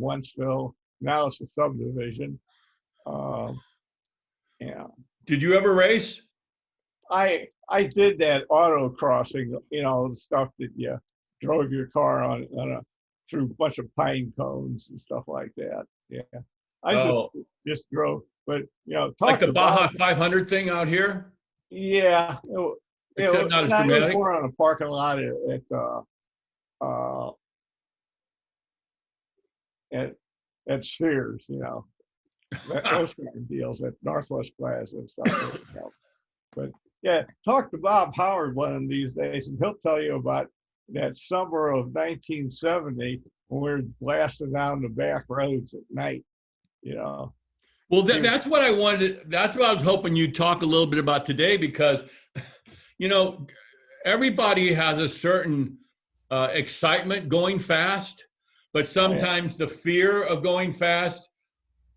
Wentzville. Now it's a subdivision. Yeah. Did you ever race? I did that auto crossing, the stuff that you drove your car on through a bunch of pine cones and stuff like that. Yeah. I just drove, but like the Baja 500 thing out here? Yeah. Except not as It was dramatic. more on a parking lot at Sears, those kind of deals at Northwest Plaza and stuff. But yeah, talk to Bob Howard one of these days, and he'll tell you about that summer of 1970 when we were blasting down the back roads at night. Well, that's what I wanted. That's what I was hoping you'd talk a little bit about today, because, everybody has a certain excitement going fast, but sometimes the fear of going fast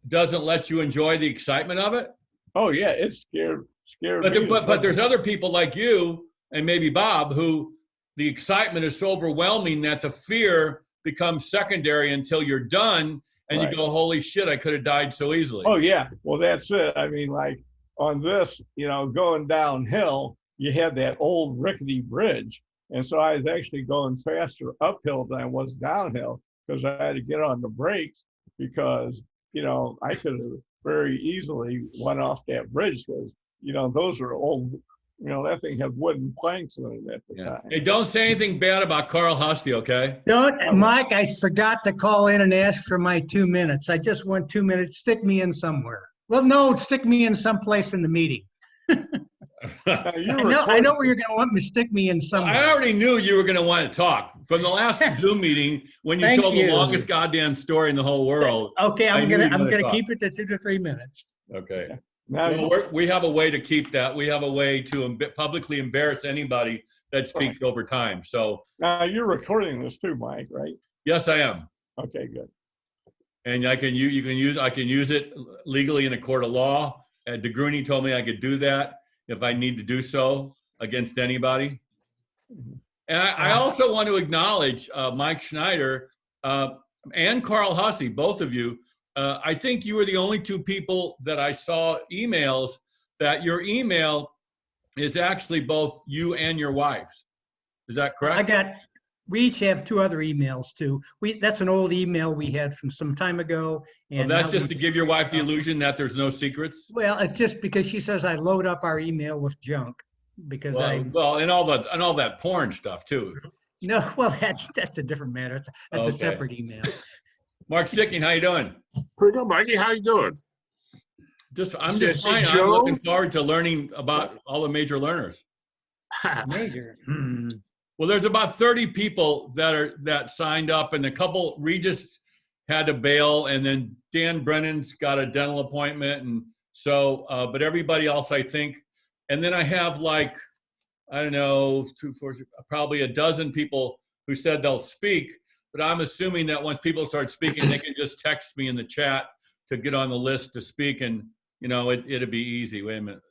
doesn't let you enjoy the excitement of it. Oh yeah, it's scared. But there's other people like you and maybe Bob who the excitement is so overwhelming that the fear becomes secondary until you're done and you go, holy shit, I could have died so easily. Oh yeah, well that's it. I mean, like on this, going downhill, you had that old rickety bridge, and so I was actually going faster uphill than I was downhill because I had to get on the brakes because I could have very easily went off that bridge because those are old. That thing had wooden planks in it at the time. Hey, don't say anything bad about Carl Husty, okay? Don't, Mike, I forgot to call in and ask for my 2 minutes. I just want 2 minutes. Stick me in somewhere. Well, no, stick me in someplace in the meeting. I know where you're going to want me to stick me in somewhere. I already knew you were going to want to talk. From the last Zoom meeting, when you told the longest goddamn story in the whole world. Okay, I'm gonna keep it to 2 to 3 minutes. Okay. Well, we have a way to keep that. We have a way to publicly embarrass anybody that speaks over time. So now you're recording this too, Mike, right? Yes, I am. Okay, good. And I can use it legally in a court of law. DeGrooney told me I could do that if I need to do so against anybody. And I also want to acknowledge Mike Schneider and Carl Hussey, both of you. I think you were the only two people that I saw emails that your email is actually both you and your wife's. Is that correct? We each have 2 other emails too. That's an old email we had from some time ago. And well, that's just to give your wife the illusion that there's no secrets? Well, it's just because she says I load up our email with junk because and all that porn stuff too. No, well, that's a different matter. That's a separate email. Mark Sicking, how you doing? Pretty good, Mikey. How you doing? I'm just fine. I'm looking forward to learning about all the major learners. Major. Well, there's about 30 people that signed up, and a couple, Regis had to bail, and then Dan Brennan's got a dental appointment, and so, but everybody else, I think, and then I have like, I don't know, probably a dozen people who said they'll speak. But I'm assuming that once people start speaking, they can just text me in the chat to get on the list to speak, and it'll be easy. Wait a minute.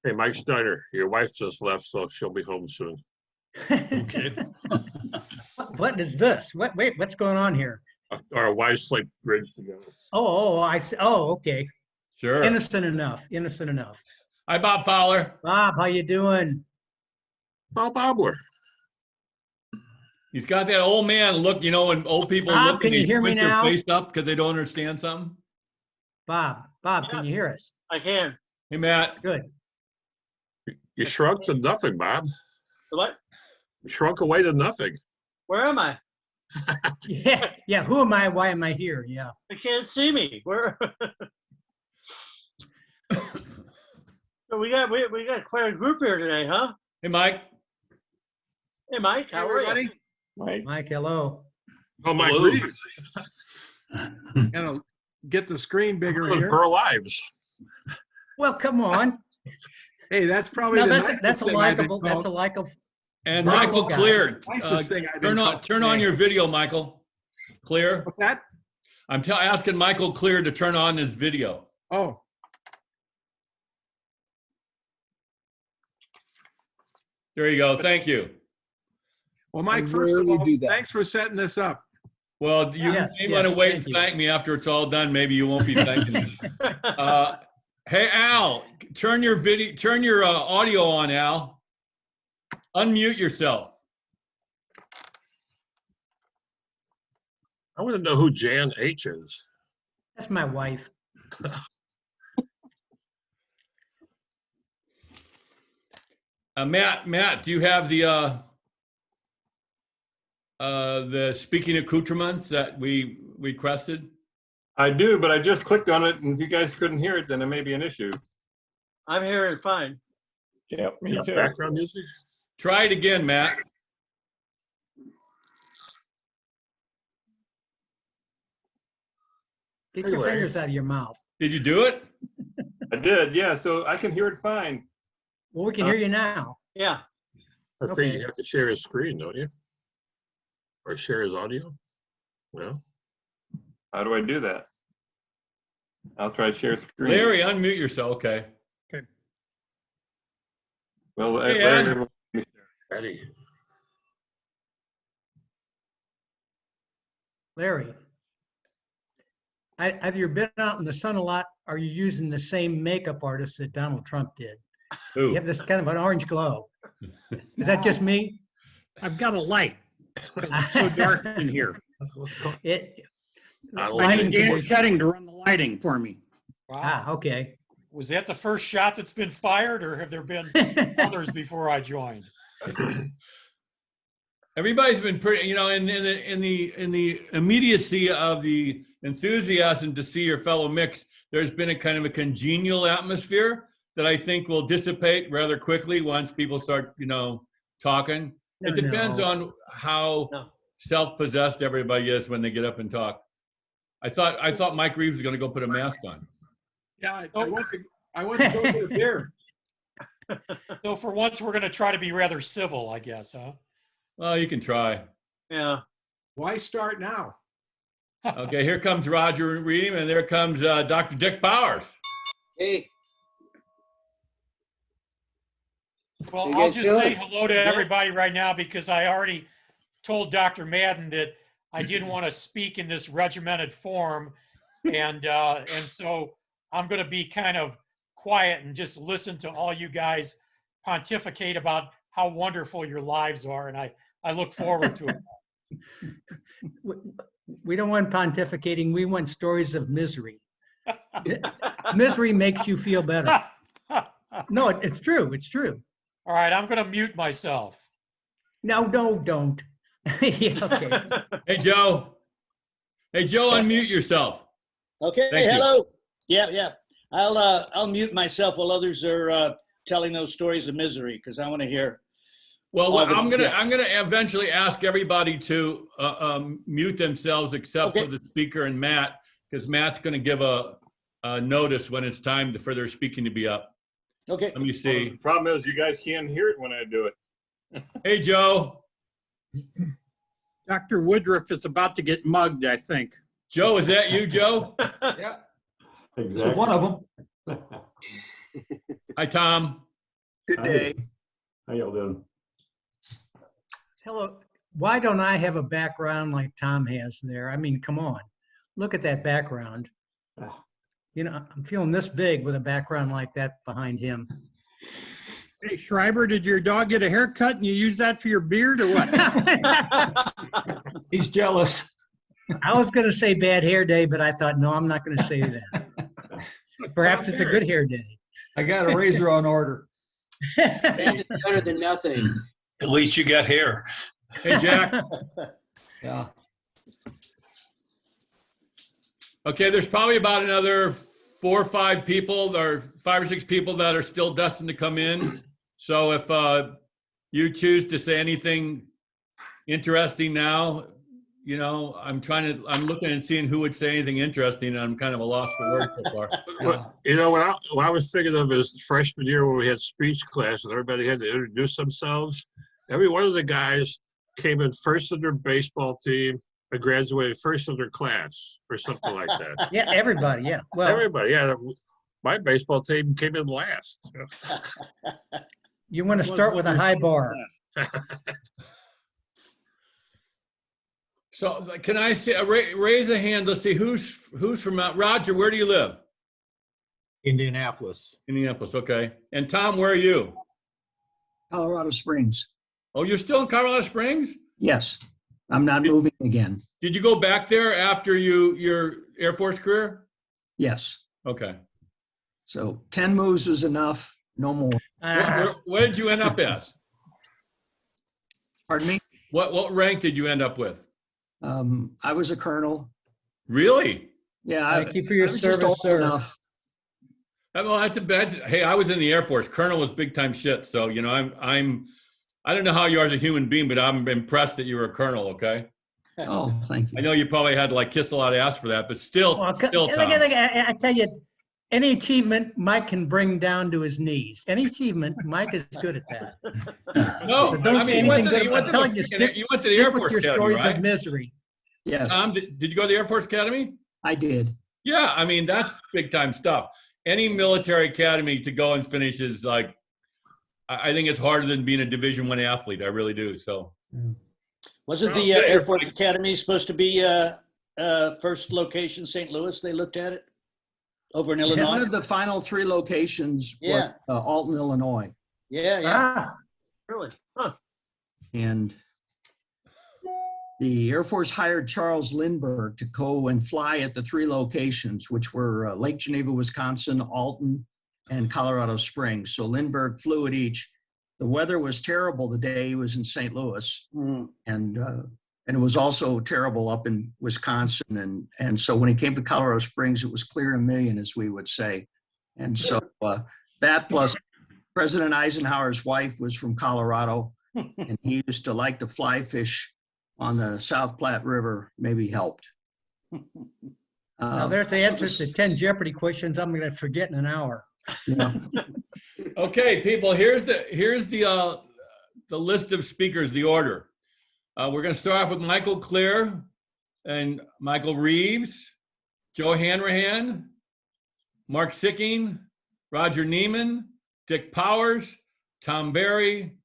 Hey, Mike Schneider, your wife just left, so she'll be home soon. Okay. What is this? Wait, what's going on here? Our wives play bridge together. I see. Oh, okay. Sure. Innocent enough. Hi, Bob Fowler. Bob, how you doing? Oh, Bobbler. He's got that old man look, when old people look and they squint their face up because they don't understand something. Bob, can you hear us? I can. Hey, Matt. Good. You shrunk to nothing, Bob. What? You shrunk away to nothing. Where am I? Yeah. Who am I? Why am I here? Yeah. I can't see me. Where? So we got quite a group here today, huh? Hey, Mike. Hey, Mike. How are you? Mike, hello. Oh, Mike Reeves. Gonna get the screen bigger here. Burl Lives. Well, come on. Hey, that's probably that's a likable. That's a likable. And Michael Clear. Nicest thing I've been turn on your video, Michael. Clear. What's that? I'm asking Michael Clear to turn on his video. Oh. There you go. Thank you. Well, Mike, first of all, thanks for setting this up. Well, you Yes, may want to yes, wait and thank you. thank me after it's all done. Maybe you won't be thanking me. Hey, Al, turn your audio on, Al. Unmute yourself. I want to know who Jan H is. That's my wife. Matt, do you have the speaking accoutrements that we requested? I do, but I just clicked on it, and if you guys couldn't hear it, then it may be an issue. I'm hearing fine. Yep, me too. Background music? Try it again, Matt. Get Hey, your Larry. fingers out of your mouth. Did you do it? I did, yeah, so I can hear it fine. Well, we can hear you now. Yeah. I think Okay. you have to share his screen, don't you? Or share his audio? Well, How do I do that? I'll try to share screen. Larry, unmute yourself. Okay. Well, Hey, Larry, Eddie. Larry, have you been out in the sun a lot? Are you using the same makeup artist that Donald Trump did? You Who? have this kind of an orange glow. Is that just me? I've got a light. It's so dark in here. It, I I lighting need Dan conditions- Cutting to run the lighting for me. Ah, okay. Was that the first shot that's been fired, or have there been others before I joined? Everybody's been pretty, in the immediacy of the enthusiasm to see your fellow mix, there's been a kind of a congenial atmosphere that I think will dissipate rather quickly once people start, talking. No, It depends no. on how No. self-possessed everybody is when they get up and talk. I thought Mike Reeves was going to go put a mask on. Yeah, I went to go get a beer. So for once, we're going to try to be rather civil, I guess, huh? Well, you can try. Yeah. Why start now? Okay, here comes Roger Ream, and there comes Dr. Dick Powers. Hey, Well, You I'll guys just say doing? hello to everybody right now because I already told Dr. Madden that I didn't want to speak in this regimented form. And so I'm going to be kind of quiet and just listen to all you guys pontificate about how wonderful your lives are. And I look forward to it. We don't want pontificating. We want stories of misery. Misery makes you feel better. No, it's true. It's true. All right, I'm going to mute myself. No, don't. Yeah, okay. Hey, Joe. Hey, Joe, unmute yourself. okay, Thank you. hello. Yeah. I'll mute myself while others are telling those stories of misery because I want to hear. Well, Oh, but- I'm gonna yeah. eventually ask everybody to mute themselves except Okay. for the speaker and Matt, because Matt's gonna give a notice when it's time for their speaking to be up. Okay. Let me see. the problem is you guys can't hear it when I do it. Hey, Joe. Dr. Woodruff is about to get mugged, I think. Joe, is that you, Joe? Yeah, Exactly. so one of them. Hi, Tom. Good day. How y'all doing? Hello. Why don't I have a background like Tom has there? I mean, come on. Look at that background. I'm feeling this big with a background like that behind him. Hey, Schreiber, did your dog get a haircut and you use that for your beard or what? He's jealous. I was going to say bad hair day, but I thought, no, I'm not going to say that. Perhaps it's a good hair day. I got a razor on order. It's better than nothing. At least you got hair. Hey, Jack. Yeah. Okay, there's probably about another 4 or 5 people, or 5 or 6 people that are still destined to come in. So if you choose to say anything interesting now, I'm looking and seeing who would say anything interesting, and I'm kind of a loss for words so far. What I was thinking of is freshman year when we had speech class and everybody had to introduce themselves. Every one of the guys came in first in their baseball team and graduated first in their class or something like that. Yeah, everybody. Yeah. Well, Everybody, yeah. My baseball team came in last. you want to start with a high bar. So can I say, raise a hand? Let's see who's from Roger. Where do you live? Indianapolis. Indianapolis. Okay. And Tom, where are you? Colorado Springs. Oh, you're still in Colorado Springs? Yes, I'm not moving again. Did you go back there after your Air Force career? Yes. Okay. So 10 moves is enough. No more. Where did you end up as? Pardon me? What rank did you end up with? I was a colonel. Really? Yeah. Thank you for your service, sir. Enough. Well, that's a bad. Hey, I was in the Air Force. Colonel was big time shit. So you know, I don't know how you are as a human being, but I'm impressed that you were a colonel. Okay. Oh, thank you. I know you probably had to like kiss a lot of ass for that, but still, Well, Tom. I tell you, any achievement Mike can bring down to his knees. Any achievement, Mike is good at that. No, So don't I say mean, anything good. you I'm telling you, stick went to the Air with Force your Academy, stories right? of misery. Yes. Tom, did you go to the Air Force Academy? I did. Yeah, I mean that's big time stuff. Any military academy to go and finish is like, I think it's harder than being a Division I athlete. I really do. So, Wasn't the Air Force Academy supposed to be first location St. Louis? They looked at it over in Illinois. One of the final 3 locations was Alton, Illinois. Yeah, yeah. Really? Huh. And the Air Force hired Charles Lindbergh to go and fly at the 3 locations, which were Lake Geneva, Wisconsin, Alton, and Colorado Springs. So Lindbergh flew at each. The weather was terrible the day he was in St. Louis, and it was also terrible up in Wisconsin. And so when he came to Colorado Springs, it was clear a million, as we would say. And so that plus President Eisenhower's wife was from Colorado, and he used to like to fly fish on the South Platte River, maybe helped. Now there's the answers to 10 Jeopardy questions I'm going to forget in an hour. Yeah. okay, people, here's the list of speakers, the order. We're going to start off with Michael Clear and Michael Reeves, Joe Hanrahan, Mark Sicking, Roger Neiman, Dick Powers, Tom Barry,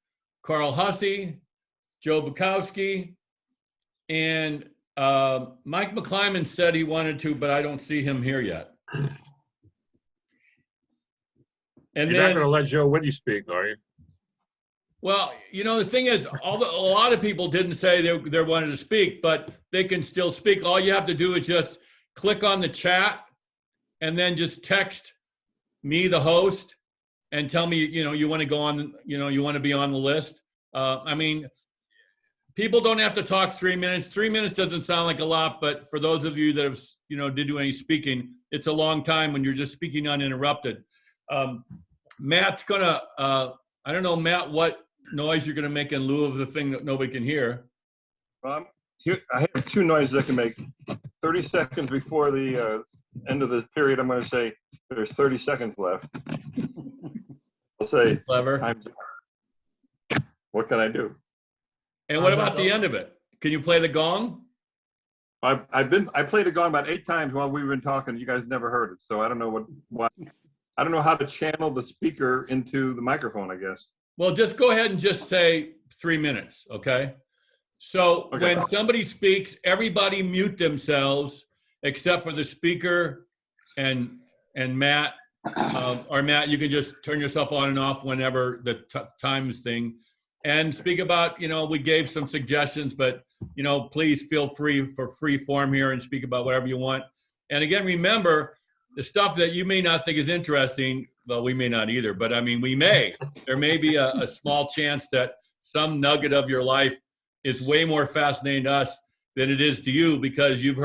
Carl Hussey, Joe Bukowski, and Mike McClyman said he wanted to, but I don't see him here yet. And You're not going to let Joe Whitney speak, are you? Well, you know, the thing is, a lot of people didn't say they wanted to speak, but they can still speak. All you have to do is just click on the chat and then just text me, the host, and tell me, you know, you want to go on, you know, you want to be on the list. I mean, people don't have to talk 3 minutes. 3 minutes doesn't sound like a lot, but for those of you that have, you know, did do any speaking, it's a long time when you're just speaking uninterrupted. Matt's gonna, I don't know, Matt, what noise you're gonna make in lieu of the thing that nobody can hear. I have 2 noises I can make. 30 seconds before the end of the period, I'm going to say there's 30 seconds left. I'll say, clever. What can I do? And what about the end of it? Can you play the gong? I played the gong about 8 times while we've been talking. You guys never heard it, so I don't know what I don't know how to channel the speaker into the microphone, I guess. Well, just go ahead and just say 3 minutes, okay? So when somebody speaks, everybody mute themselves except for the speaker and Matt. Or Matt, you can just turn yourself on and off whenever the times thing. And speak about, you know, we gave some suggestions, but, you know, please feel free for free form here and speak about whatever you want. And again, remember, the stuff that you may not think is interesting, well, we may not either, but I mean, we may. There may be a small chance that some nugget of your life is way more fascinating to us than it is to you because you've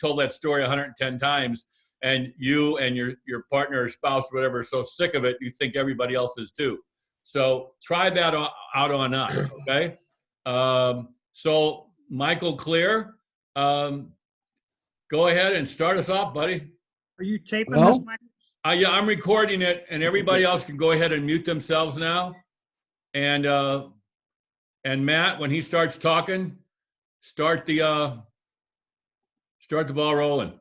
told that story 110 times and you and your partner or spouse or whatever are so sick of it, you think everybody else is too. So try that out on us, okay? So Michael Clear, go ahead and start us off, buddy. Are you taping this, Mike? Yeah, I'm recording it, and everybody else can go ahead and mute themselves now. And Matt, when he starts talking, start the ball rolling.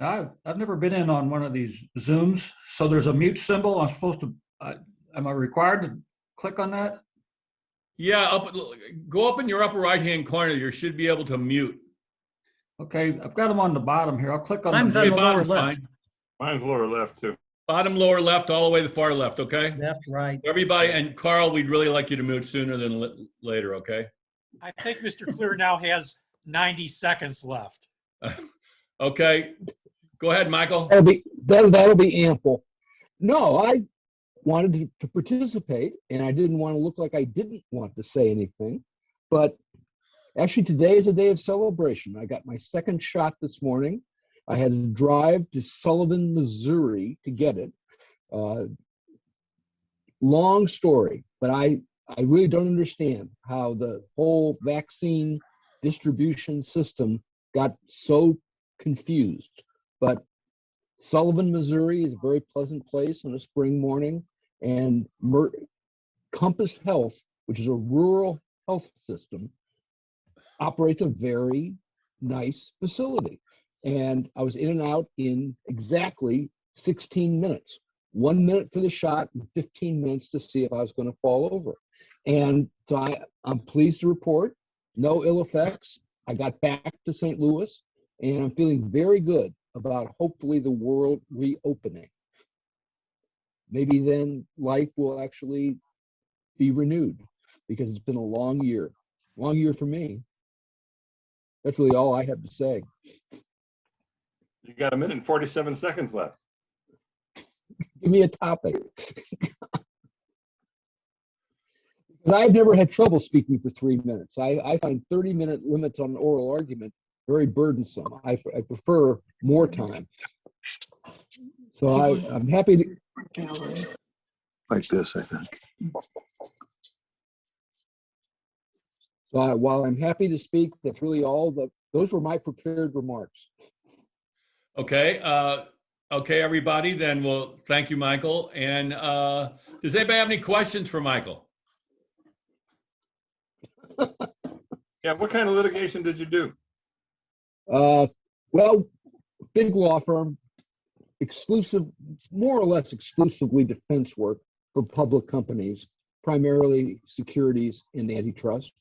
I've never been in on one of these Zooms, so there's a mute symbol. I'm supposed to. Am I required to click on that? Yeah, go up in your upper right-hand corner. You should be able to mute. Okay, I've got them on the bottom here. I'll click on Mine's the on mute. the lower Bottom's left. fine. Mine's lower left too. Bottom, lower left, all the way to the far left, okay? Left, right. Everybody, and Carl, we'd really like you to mute sooner than later, okay? I think Mr. Clear now has 90 seconds left. Okay, go ahead, Michael. That'll be ample. No, I wanted to participate, and I didn't want to look like I didn't want to say anything. But actually, today is a day of celebration. I got my second shot this morning. I had to drive to Sullivan, Missouri to get it. Long story, but I really don't understand how the whole vaccine distribution system got so confused. But Sullivan, Missouri is a very pleasant place on a spring morning, and Compass Health, which is a rural health system, operates a very nice facility. And I was in and out in exactly 16 minutes. 1 minute for the shot and 15 minutes to see if I was going to fall over. And so I'm pleased to report no ill effects. I got back to St. Louis, and I'm feeling very good about hopefully the world reopening. Maybe then life will actually be renewed, because it's been a long year for me. That's really all I have to say. You got 1 minute and 47 seconds left. Give me a topic. Because I've never had trouble speaking for 3 minutes. I find 30-minute limits on oral argument very burdensome. I prefer more time. So I'm happy to. Like this, I think. So while I'm happy to speak, that's really all. Those were my prepared remarks. Okay, okay, everybody, then we'll thank you, Michael. And does anybody have any questions for Michael? Yeah, what kind of litigation did you do? Well, big law firm, more or less exclusively defense work for public companies, primarily securities and antitrust.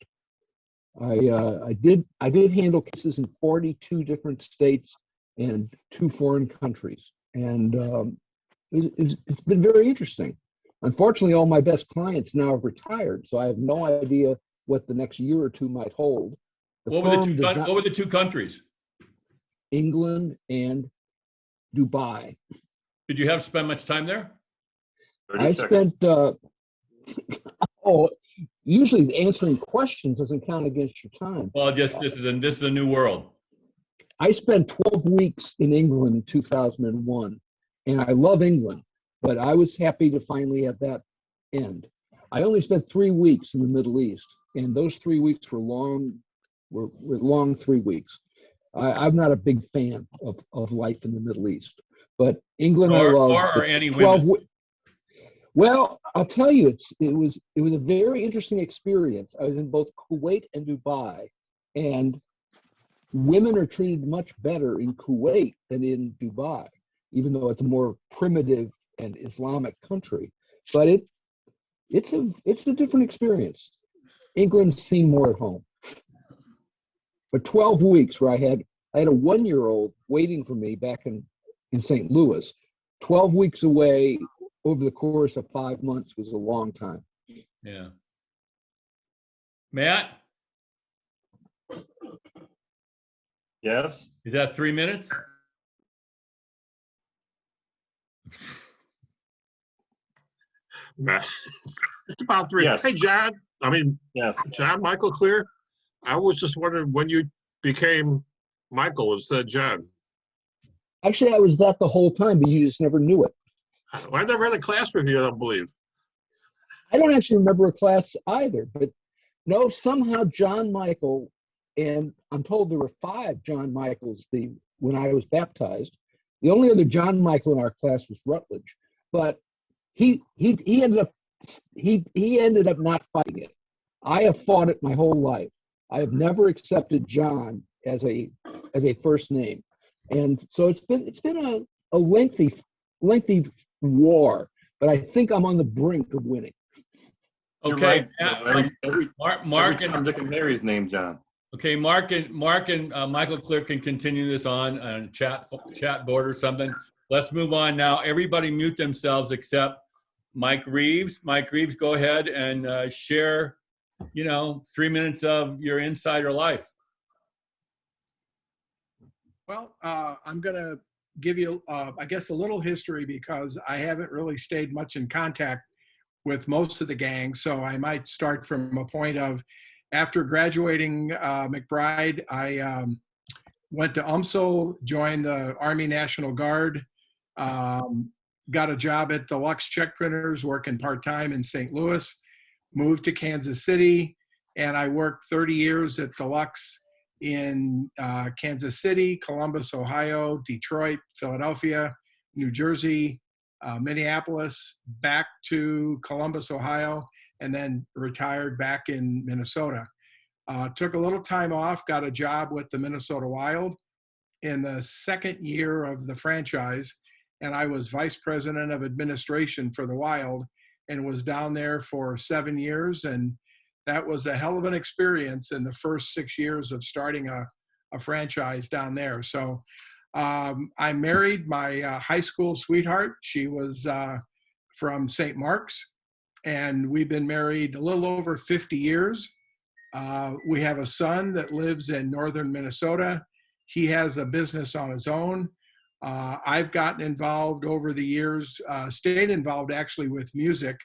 I did handle cases in 42 different states and 2 foreign countries, and it's been very interesting. Unfortunately, all my best clients now have retired, so I have no idea what the next year or 2 might hold. What were the 2 countries? England and Dubai. Did you have to spend much time there? I spent, usually answering questions doesn't count against your time. Well, this is a new world. I spent 12 weeks in England in 2001, and I love England, but I was happy to finally have that end. I only spent 3 weeks in the Middle East, and those 3 weeks were long 3 weeks. I'm not a big fan of life in the Middle East, but England I love. Or any women. Well, I'll tell you, it was a very interesting experience. I was in both Kuwait and Dubai, and women are treated much better in Kuwait than in Dubai, even though it's a more primitive and Islamic country. But it's a different experience. England seemed more at home. But 12 weeks where I had a 1-year-old waiting for me back in St. Louis. 12 weeks away over the course of 5 months was a long time. Yeah. Matt? Yes? Is that 3 minutes? It's about 3. Yes. Hey, John. Yes. John Michael Clear. I was just wondering when you became Michael instead of John. Actually, I was that the whole time, but you just never knew it. I never had a class with you, I don't believe. I don't actually remember a class either, but no, somehow John Michael, and I'm told there were 5 John Michaels when I was baptized. The only other John Michael in our class was Rutledge, but he ended up not fighting it. I have fought it my whole life. I have never accepted John as a first name, and so it's been a lengthy war. But I think I'm on the brink of winning. You're Okay, right. Matt, Mark every Tom, Dick, and Harry's name, John. Okay, Mark and Michael Cliff can continue this on chat board or something. Let's move on now. Everybody mute themselves except Mike Reeves. Mike Reeves, go ahead and share, 3 minutes of your insider life. Well, I'm going to give you, I guess, a little history because I haven't really stayed much in contact with most of the gang. So I might start from a point of, after graduating McBride, I went to UMSL, joined the Army National Guard, got a job at Deluxe Check Printers, working part-time in St. Louis, moved to Kansas City, and I worked 30 years at Deluxe in Kansas City, Columbus, Ohio, Detroit, Philadelphia, New Jersey, Minneapolis, back to Columbus, Ohio, and then retired back in Minnesota. Took a little time off, got a job with the Minnesota Wild in the second year of the franchise, and I was vice president of administration for the Wild and was down there for 7 years, and that was a hell of an experience in the first 6 years of starting a franchise down there. So I married my high school sweetheart. She was from St. Mark's, and we've been married a little over 50 years. We have a son that lives in northern Minnesota. He has a business on his own. I've gotten involved over the years, stayed involved actually with music,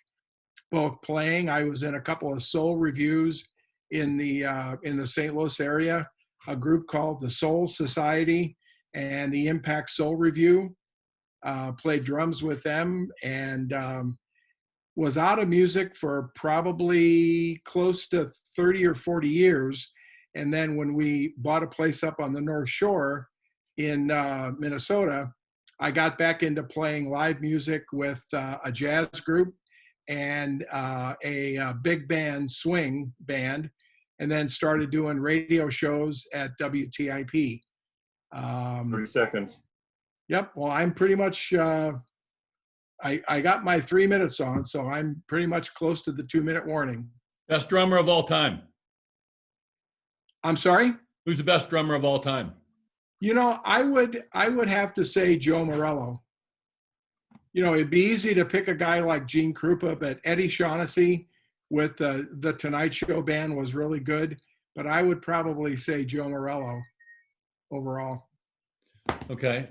both playing. I was in a couple of soul reviews in the St. Louis area, a group called the Soul Society and the Impact Soul Review. Played drums with them, and was out of music for probably close to 30 or 40 years. And then when we bought a place up on the North Shore in Minnesota, I got back into playing live music with a jazz group and a big band, swing band, and then started doing radio shows at WTIP. 30 seconds. Yep. Well, I'm pretty much, I got my 3 minutes on, so I'm pretty much close to the 2-minute warning. Best drummer of all time. I'm sorry? Who's the best drummer of all time? I would have to say Joe Morello. It'd be easy to pick a guy like Gene Krupa, but Eddie Shaughnessy with the Tonight Show band was really good. But I would probably say Joe Morello overall. Okay.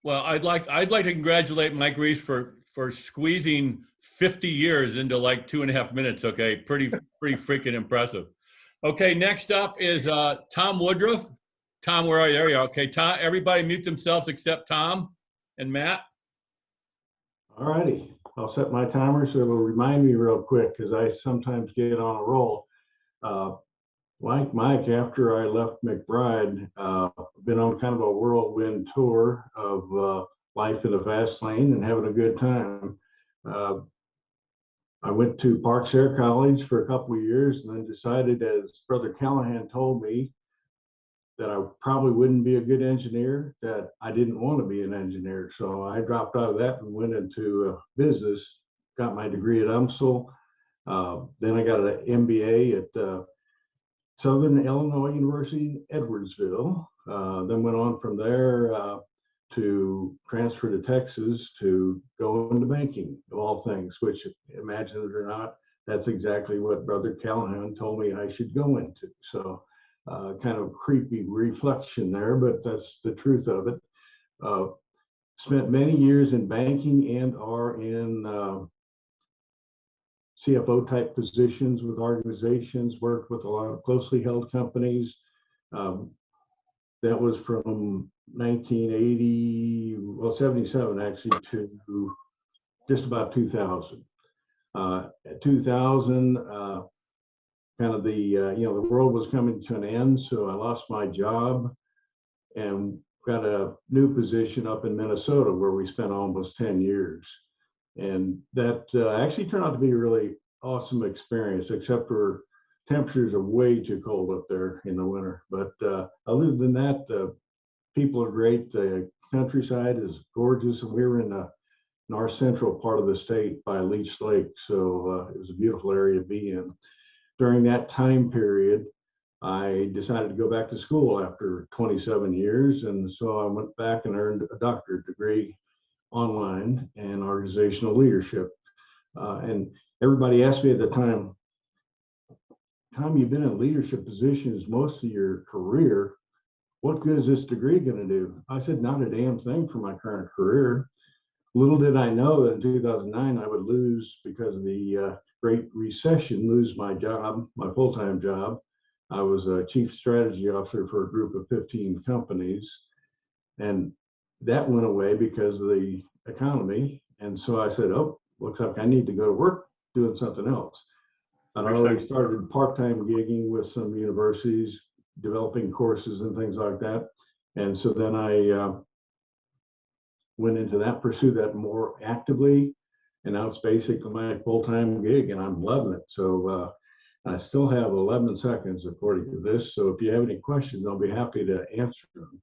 Well, I'd like to congratulate Mike Reeves for squeezing 50 years into like 2.5 minutes. Okay, pretty freaking impressive. Okay, next up is Tom Woodruff. Tom, where are you? There you are. Okay, Tom. Everybody mute themselves except Tom and Matt. All righty. I'll set my timer so it'll remind me real quick because I sometimes get on a roll. Like Mike, after I left McBride, been on kind of a whirlwind tour of life in the fast lane and having a good time. I went to Parks Air College for a couple of years and then decided, as Brother Callahan told me, that I probably wouldn't be a good engineer, that I didn't want to be an engineer. So I dropped out of that and went into business, got my degree at UMSL. Then I got an MBA at Southern Illinois University in Edwardsville. Then went on from there to transfer to Texas to go into banking, of all things, which, imagine it or not, that's exactly what Brother Callahan told me I should go into. So kind of creepy reflection there, but that's the truth of it. Spent many years in banking and are in CFO type positions with organizations, worked with a lot of closely held companies. That was from 77 actually, to just about 2000. At 2000, kind of the world was coming to an end, so I lost my job and got a new position up in Minnesota where we spent almost 10 years. And that actually turned out to be a really awesome experience, except for temperatures are way too cold up there in the winter. But other than that, the people are great. The countryside is gorgeous. And we were in north central part of the state by Leech Lake. So it was a beautiful area to be in. During that time period, I decided to go back to school after 27 years. And so I went back and earned a doctorate degree online in organizational leadership. And everybody asked me at the time, Tom, you've been in leadership positions most of your career. What good is this degree going to do? I said, not a damn thing for my current career. Little did I know that in 2009, I would lose, because of the Great Recession, lose my job, my full-time job. I was a chief strategy officer for a group of 15 companies. And that went away because of the economy. And so I said, oh, looks like I need to go to work doing something else. I'd already started part-time gigging with some universities, developing courses and things like that. And so then I went into that, pursued that more actively. And now it's basically my full-time gig, and I'm loving it. So I still have 11 seconds according to this. So if you have any questions, I'll be happy to answer them.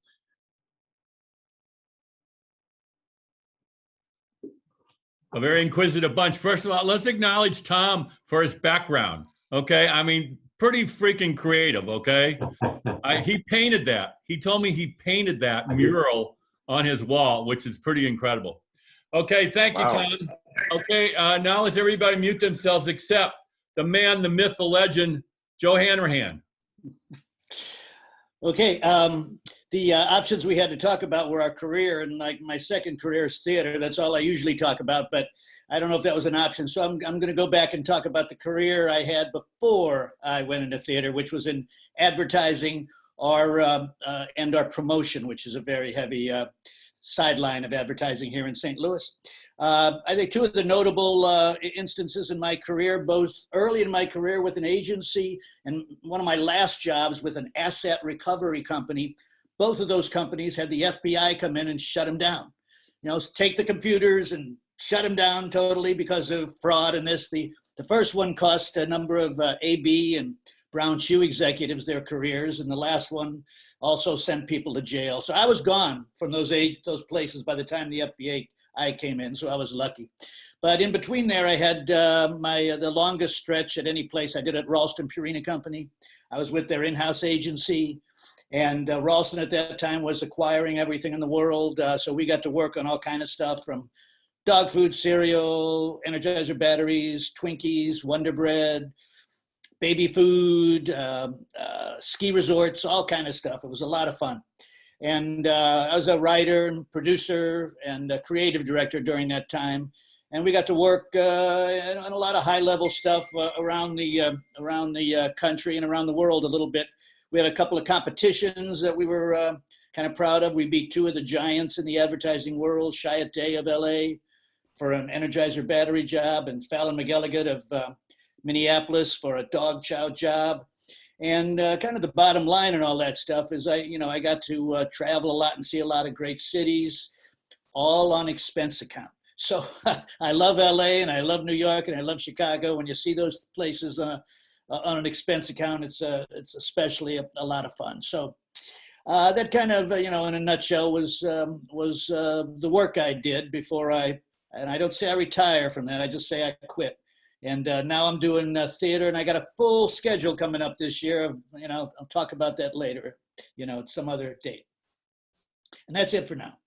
A very inquisitive bunch. First of all, let's acknowledge Tom for his background. Okay, I mean, pretty freaking creative. Okay, he painted that. He told me he painted that mural on his wall, which is pretty incredible. Okay, thank you, Tom. Okay, now let's everybody mute themselves except the man, the myth, the legend, Joe Hanrahan. Okay, the options we had to talk about were our career, and like my second career is theater. That's all I usually talk about, but I don't know if that was an option. So I'm going to go back and talk about the career I had before I went into theater, which was in advertising and our promotion, which is a very heavy sideline of advertising here in St. Louis. I think two of the notable instances in my career, both early in my career with an agency and one of my last jobs with an asset recovery company, both of those companies had the FBI come in and shut them down. You know, take the computers and shut them down totally because of fraud and this. The first one cost a number of AB and Brown Shoe executives their careers, and the last one also sent people to jail. So I was gone from those places by the time the FBI came in, so I was lucky. But in between there, I had the longest stretch at any place I did at Ralston Purina Company. I was with their in-house agency, and Ralston at that time was acquiring everything in the world. So we got to work on all kind of stuff from dog food, cereal, Energizer batteries, Twinkies, Wonder Bread, baby food, ski resorts, all kind of stuff. It was a lot of fun. And I was a writer and producer and a creative director during that time. And we got to work on a lot of high-level stuff around the country and around the world a little bit. We had a couple of competitions that we were kind of proud of. We beat two of the giants in the advertising world, Chiat Day of LA for an Energizer battery job, and Fallon McElligott of Minneapolis for a dog chow job. And kind of the bottom line and all that stuff is I got to travel a lot and see a lot of great cities, all on expense account. So I love LA and I love New York and I love Chicago. When you see those places on an expense account, it's especially a lot of fun. So that kind of, in a nutshell was the work I did before and I don't say I retire from that, I just say I quit. And now I'm doing theater, and I got a full schedule coming up this year. I'll talk about that later, at some other date. And that's it for now.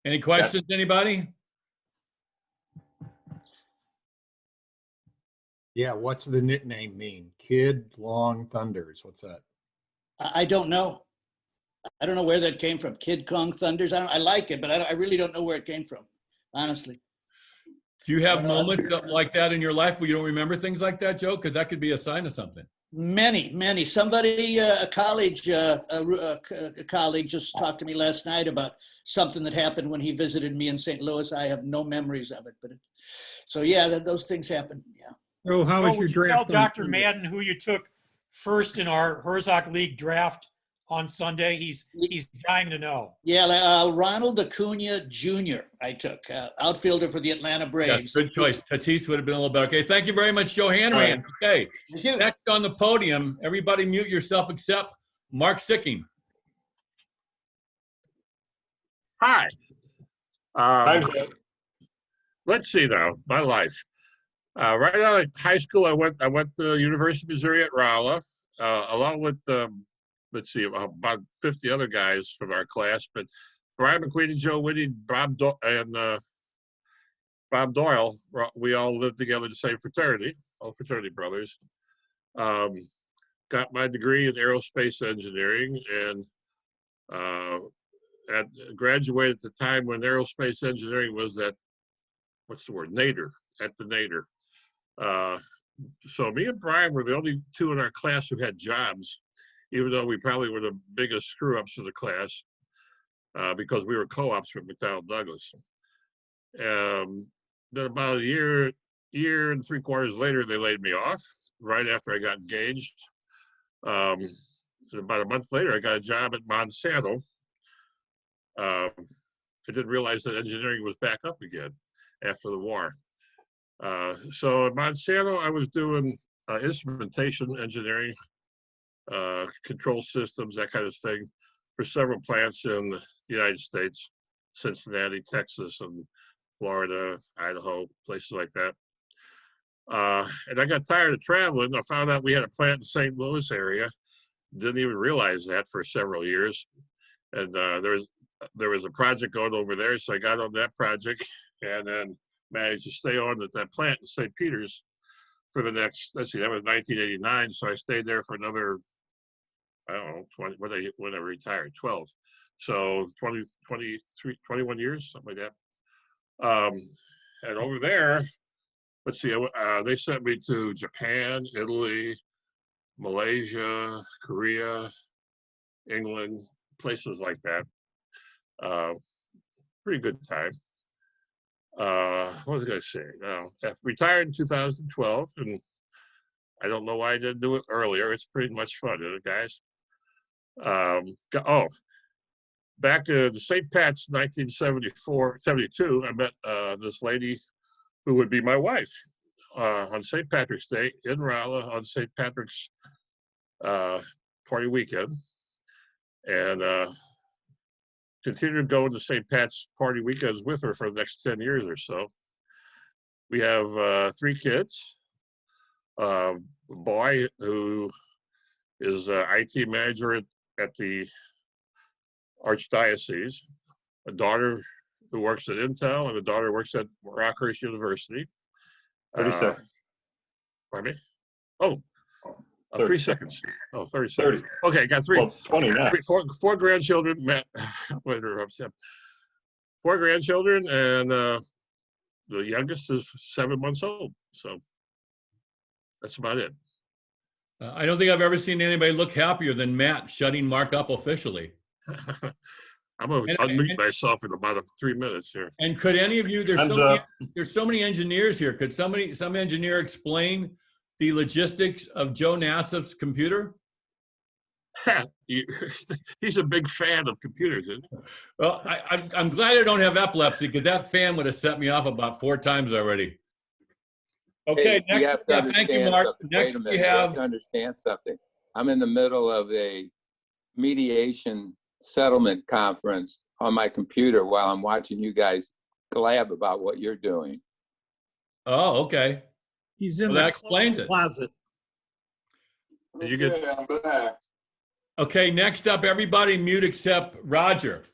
Any questions, anybody? Yeah, what's the nickname mean? Kid Long Thunders. What's that? I don't know. I don't know where that came from. Kid Kong Thunders. I like it, but I really don't know where it came from, honestly. Do you have moments like that in your life where you don't remember things like that, Joe? Because that could be a sign of something. Many. Somebody, a colleague just talked to me last night about something that happened when he visited me in St. Louis. I have no memories of it, but so yeah, those things happen. Yeah. Oh, how was your draft? Tell Dr. Madden who you took first in our Herzog League draft on Sunday. He's dying to know. Yeah, Ronald Acuna Jr. I took, outfielder for the Atlanta Braves. Yeah, good choice. Tatis would have been a little better. Okay, thank you very much, Joe Hanrahan. Okay, next on the podium, everybody mute yourself except Mark Sicking. Hi. Time's up. Let's see now, my life. Right out of high school, I went to the University of Missouri at Rolla, along with let's see, about 50 other guys from our class. But Brian McQueen and Joe Whitty, Bob Doyle, we all lived together in the same fraternity, all fraternity brothers. Got my degree in aerospace engineering, and graduated at the time when aerospace engineering was at, what's the word, nadir, at the nadir. So me and Brian were the only two in our class who had jobs, even though we probably were the biggest screw-ups of the class, because we were co-ops with McDonnell Douglas. Then about a year and 3/4 later, they laid me off right after I got engaged. About a month later, I got a job at Monsanto. I didn't realize that engineering was back up again after the war. So at Monsanto, I was doing instrumentation engineering, control systems, that kind of thing, for several plants in the United States, Cincinnati, Texas, and Florida, Idaho, places like that. And I got tired of traveling. I found out we had a plant in the St. Louis area. Didn't even realize that for several years. And there was a project going over there, so I got on that project and then managed to stay on at that plant in St. Peters for the next, let's see, that was 1989. So I stayed there for another, I don't know, 20, when I retired, 12. So 21 years, something like that. And over there, let's see, they sent me to Japan, Italy, Malaysia, Korea, England, places like that. Pretty good time. What was I going to say? I retired in 2012, and I don't know why I didn't do it earlier. It's pretty much fun, isn't it, guys? Back in St. Pat's 1972, I met this lady who would be my wife on St. Patrick's Day in Rolla on St. Patrick's party weekend. And continued going to St. Pat's party weekends with her for the next 10 years or so. We have 3 kids, a boy who is an IT manager at the Archdiocese, a daughter who works at Intel, and a daughter who works at Rockhurst University. 30 seconds. Pardon me? Oh, 3 seconds. Oh, 30 30. seconds. Okay, got 3. Well, 20 now. Four grandchildren. Matt, 4 grandchildren, and the youngest is 7 months old. So that's about it. I don't think I've ever seen anybody look happier than Matt shutting Mark up officially. I'm going to unmute myself in about 3 minutes here. And could any of you, there's so many engineers here. Could some engineer explain the logistics of Joe Nassif's computer? He's a big fan of computers, isn't he? Well, I'm glad I don't have epilepsy, because that fan would have set me off about 4 times already. Okay, hey, next, thank you, Mark. Next, we have to understand something. I'm in the middle of a mediation settlement conference on my computer while I'm watching you guys glab about what you're doing. Oh, okay. He's in that the explains it. closet. You get... I'm back. Okay, next up, everybody mute except Roger.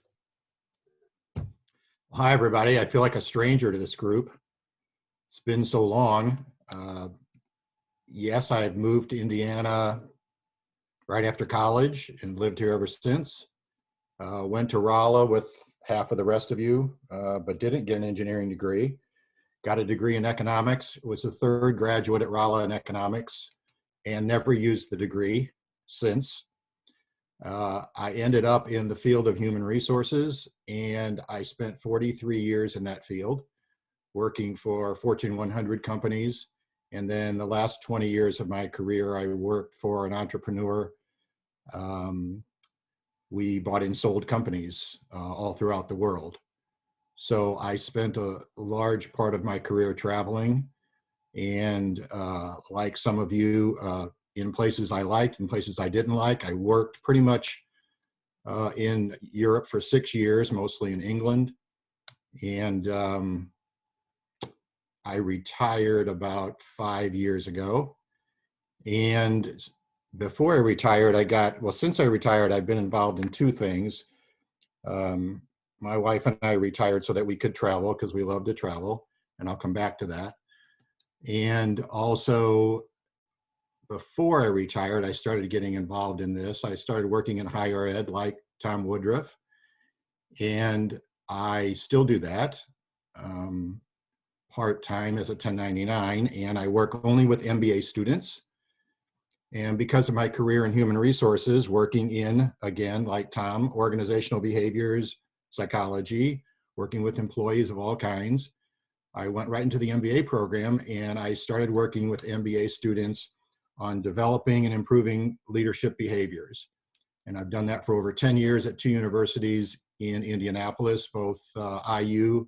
Hi, everybody. I feel like a stranger to this group. It's been so long. Yes, I've moved to Indiana right after college and lived here ever since. Went to Rolla with half of the rest of you, but didn't get an engineering degree. Got a degree in economics. Was the 3rd graduate at Rolla in economics and never used the degree since. I ended up in the field of human resources, and I spent 43 years in that field, working for Fortune 100 companies. And then the last 20 years of my career, I worked for an entrepreneur. We bought and sold companies all throughout the world. So I spent a large part of my career traveling, and like some of you, in places I liked and places I didn't like. I worked pretty much in Europe for 6 years, mostly in England, And I retired about 5 years ago. And before I retired, since I retired, I've been involved in two things. My wife and I retired so that we could travel because we love to travel, and I'll come back to that. And also, before I retired, I started getting involved in this. I started working in higher ed like Tom Woodruff, and I still do that part-time as a 1099, and I work only with MBA students. And because of my career in human resources, working in, again, like Tom, organizational behaviors, psychology, working with employees of all kinds, I went right into the MBA program, and I started working with MBA students on developing and improving leadership behaviors. And I've done that for over 10 years at two universities in Indianapolis, both IU,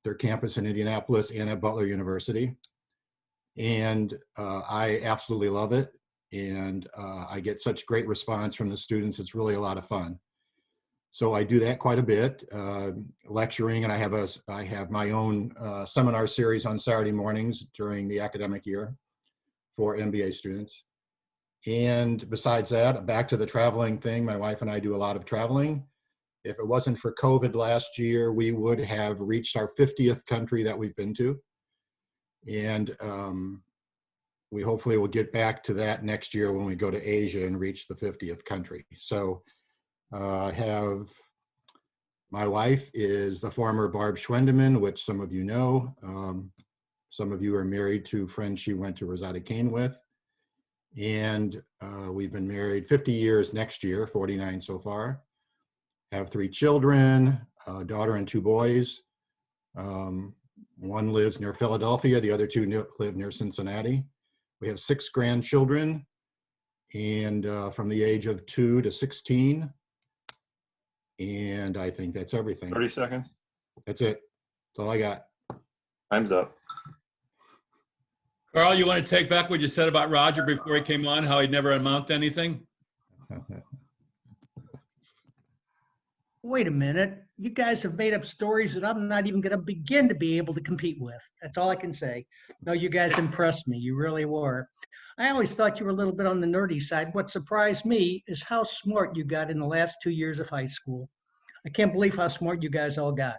their campus in Indianapolis, and at Butler University. And I absolutely love it. And I get such great response from the students. It's really a lot of fun. So I do that quite a bit, lecturing, and I have my own seminar series on Saturday mornings during the academic year for MBA students. And besides that, back to the traveling thing, my wife and I do a lot of traveling. If it wasn't for COVID last year, we would have reached our 50th country that we've been to. And we hopefully will get back to that next year when we go to Asia and reach the 50th country. So my wife is the former Barb Schwendeman, which some of you know. Some of you are married to friends she went to Rosetta Kane with. And we've been married 50 years next year, 49 so far. Have 3 children, a daughter and 2 boys. One lives near Philadelphia, the other 2 live near Cincinnati. We have 6 grandchildren, and from the age of 2 to 16. And I think that's everything. 30 seconds. That's it. That's all I got. Time's up. Carl, you want to take back what you said about Roger before he came on, how he'd never amount to anything? Wait a minute. You guys have made up stories that I'm not even going to begin to be able to compete with. That's all I can say. No, you guys impressed me. You really were. I always thought you were a little bit on the nerdy side. What surprised me is how smart you got in the last 2 years of high school. I can't believe how smart you guys all got.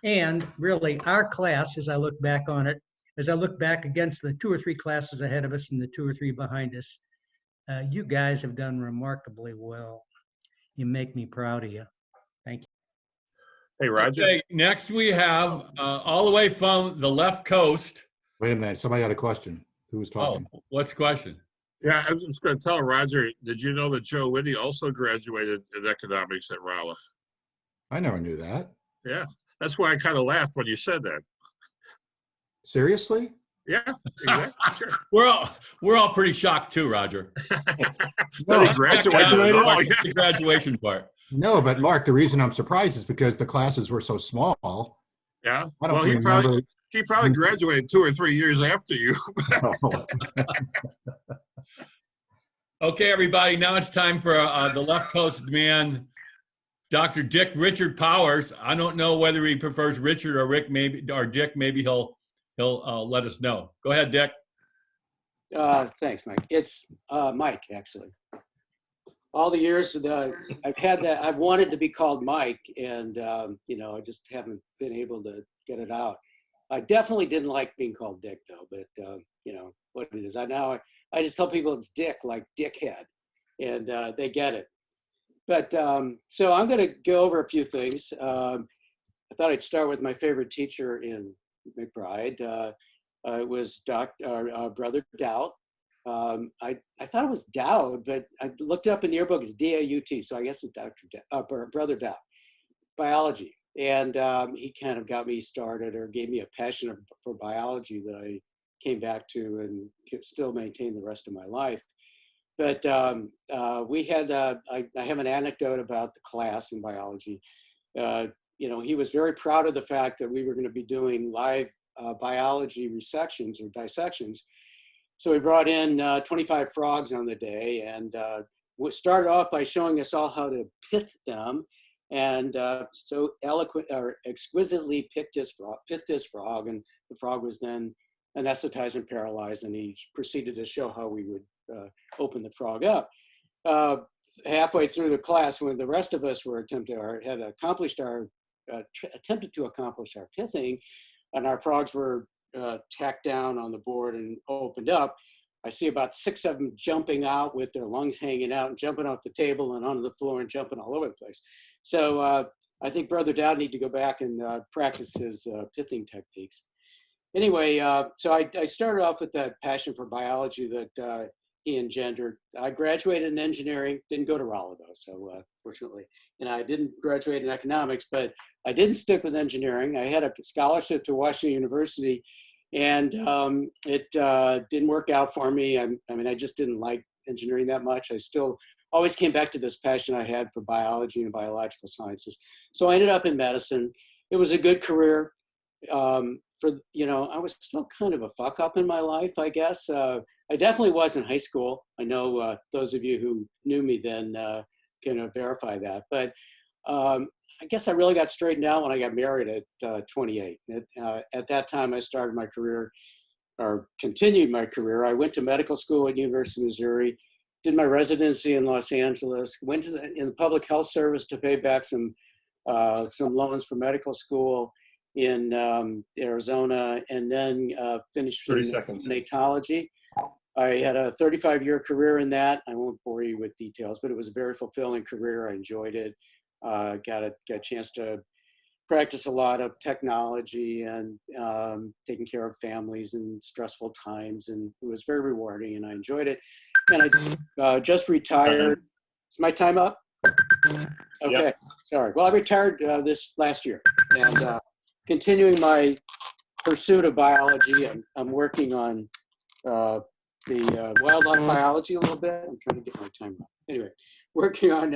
And really, our class, as I look back on it, as I look back against the 2 or 3 classes ahead of us and the 2 or 3 behind us, you guys have done remarkably well. You make me proud of you. Thank you. Hey, Roger. Okay, next we have all the way from the left coast. Wait a minute. Somebody had a question. Who was talking? Oh, what's the question? Yeah, I was just going to tell Roger, did you know that Joe Whitney also graduated in economics at Rolla? I never knew that. Yeah, that's why I kind of laughed when you said that. Seriously? Yeah, exactly. Sure. We're all pretty shocked too, Roger. No, he graduated. The graduation part. No, but Mark, the reason I'm surprised is because the classes were so small. Yeah. I don't Well, remember. he probably graduated 2 or 3 years after you. Okay, everybody, now it's time for the left coast man, Dr. Dick Richard Powers. I don't know whether he prefers Richard or Rick, maybe, or Dick. Maybe he'll let us know. Go ahead, Dick. Thanks, Mike. It's Mike, actually. All the years I've had that, I've wanted to be called Mike, and I just haven't been able to get it out. I definitely didn't like being called Dick, though. But what it is. I just tell people it's Dick, like dickhead, and they get it. But so I'm going to go over a few things. I thought I'd start with my favorite teacher in McBride. It was Brother Dowd. I thought it was Dowd, but I looked up in the yearbook, it's D-A-U-T, so I guess it's Brother Dowd, biology. And he kind of got me started or gave me a passion for biology that I came back to and still maintain the rest of my life. But we had, I have an anecdote about the class in biology. He was very proud of the fact that we were going to be doing live biology resections or dissections. So we brought in 25 frogs on the day, and we started off by showing us all how to pith them. and so eloquent or exquisitely pithed his frog, and the frog was then anesthetized and paralyzed, and he proceeded to show how we would open the frog up. Halfway through the class, when the rest of us were attempted to accomplish our pithing, and our frogs were tacked down on the board and opened up, I see about 6 of them jumping out with their lungs hanging out and jumping off the table and onto the floor and jumping all over the place. So I think Brother Dowd need to go back and practice his pithing techniques. Anyway, so I started off with that passion for biology that he engendered. I graduated in engineering, didn't go to Rolla though, so fortunately. And I didn't graduate in economics, but I didn't stick with engineering. I had a scholarship to Washington University, and it didn't work out for me. I mean, I just didn't like engineering that much. I still always came back to this passion I had for biology and biological sciences. So I ended up in medicine. It was a good career. I was still kind of a fuck up in my life, I guess. I definitely was in high school. I know those of you who knew me then can verify that. But I guess I really got straightened out when I got married at 28. At that time, I started my career, or continued my career. I went to medical school at University of Missouri, did my residency in Los Angeles, went to in the public health service to pay back some loans for medical school in Arizona, and then finished in neonatology. I had a 35-year career in that. I won't bore you with details, but it was a very fulfilling career. I enjoyed it. Got a chance to practice a lot of technology and taking care of families in stressful times, and it was very rewarding, and I enjoyed it. And I just retired. Is my time up? Okay, yep. Sorry. Well, I retired this last year, and continuing my pursuit of biology. I'm working on the wildlife biology a little bit. I'm trying to get my time up. Anyway, working on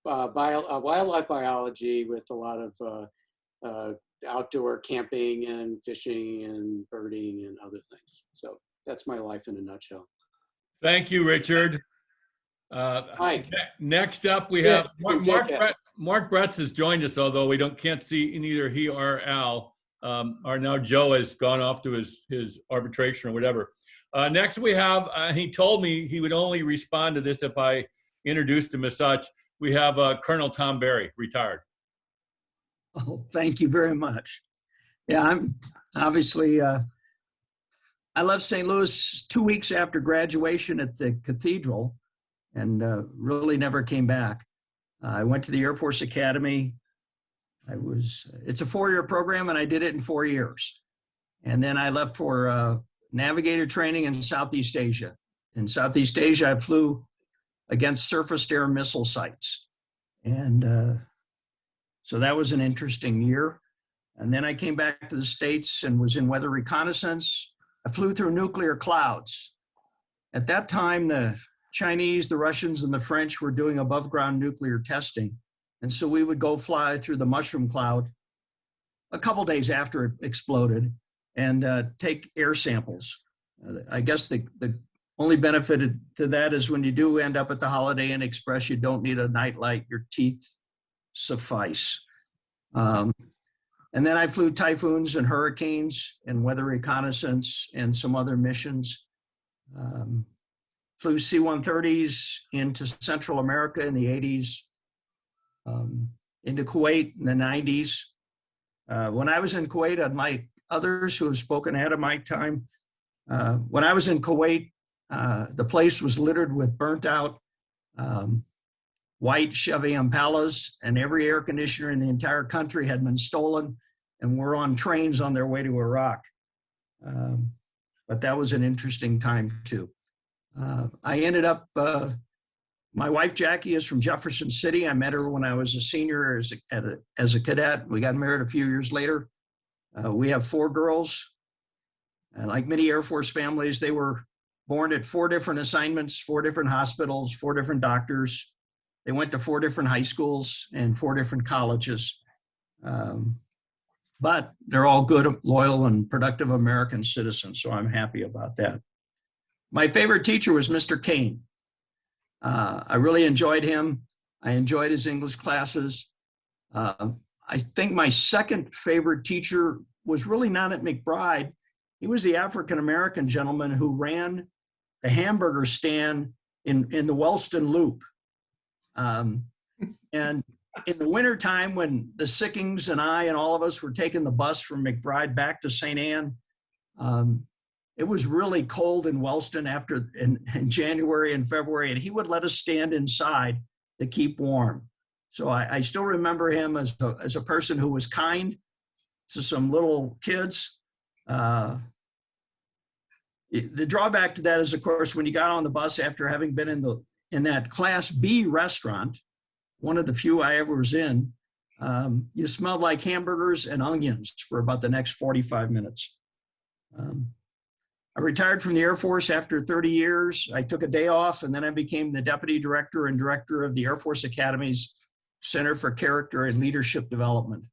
wildlife biology with a lot of outdoor camping and fishing and birding and other things. So that's my life in a nutshell. Thank you, Richard. Mike. Next up, we have Mark Bretz has joined us, although we can't see neither he or Al. Or now Joe has gone off to his arbitration or whatever. Next we have, he told me he would only respond to this if I introduced him as such. We have Colonel Tom Berry, retired. Oh, thank you very much. Yeah, I'm obviously, I left St. Louis 2 weeks after graduation at the cathedral and really never came back. I went to the Air Force Academy. It's a 4-year program, and I did it in 4 years. And then I left for navigator training in Southeast Asia. In Southeast Asia, I flew against surface-to-air missile sites. And so that was an interesting year. And then I came back to the States and was in weather reconnaissance. I flew through nuclear clouds. At that time, the Chinese, the Russians, and the French were doing above-ground nuclear testing. And so we would go fly through the mushroom cloud a couple days after it exploded and take air samples. I guess the only benefit to that is when you do end up at the Holiday Inn Express, you don't need a nightlight, your teeth suffice. And then I flew typhoons and hurricanes and weather reconnaissance and some other missions. Flew C-130s into Central America in the 80s, into Kuwait in the 90s. When I was in Kuwait, unlike others who have spoken ahead of my time, when I was in Kuwait, the place was littered with burnt out white Chevy Impalas, and every air conditioner in the entire country had been stolen and were on trains on their way to Iraq. But that was an interesting time too. I ended up, my wife Jackie is from Jefferson City. I met her when I was a senior as a cadet. We got married a few years later. We have 4 girls. Like many Air Force families, they were born at 4 different assignments, 4 different hospitals, 4 different doctors. They went to 4 different high schools and 4 different colleges. But they're all good, loyal, and productive American citizens, so I'm happy about that. My favorite teacher was Mr. Kane. I really enjoyed him. I enjoyed his English classes. I think my second favorite teacher was really not at McBride. He was the African-American gentleman who ran the hamburger stand in the Wellston Loop. And in the wintertime, when the Sickings and I and all of us were taking the bus from McBride back to St. Anne, it was really cold in Wellston in January and February, and he would let us stand inside to keep warm. So I still remember him as a person who was kind to some little kids. The drawback to that is, of course, when you got on the bus after having been in that Class B restaurant, one of the few I ever was in, you smelled like hamburgers and onions for about the next 45 minutes. I retired from the Air Force after 30 years. I took a day off, and then I became the deputy director and director of the Air Force Academy's Center for Character and Leadership Development.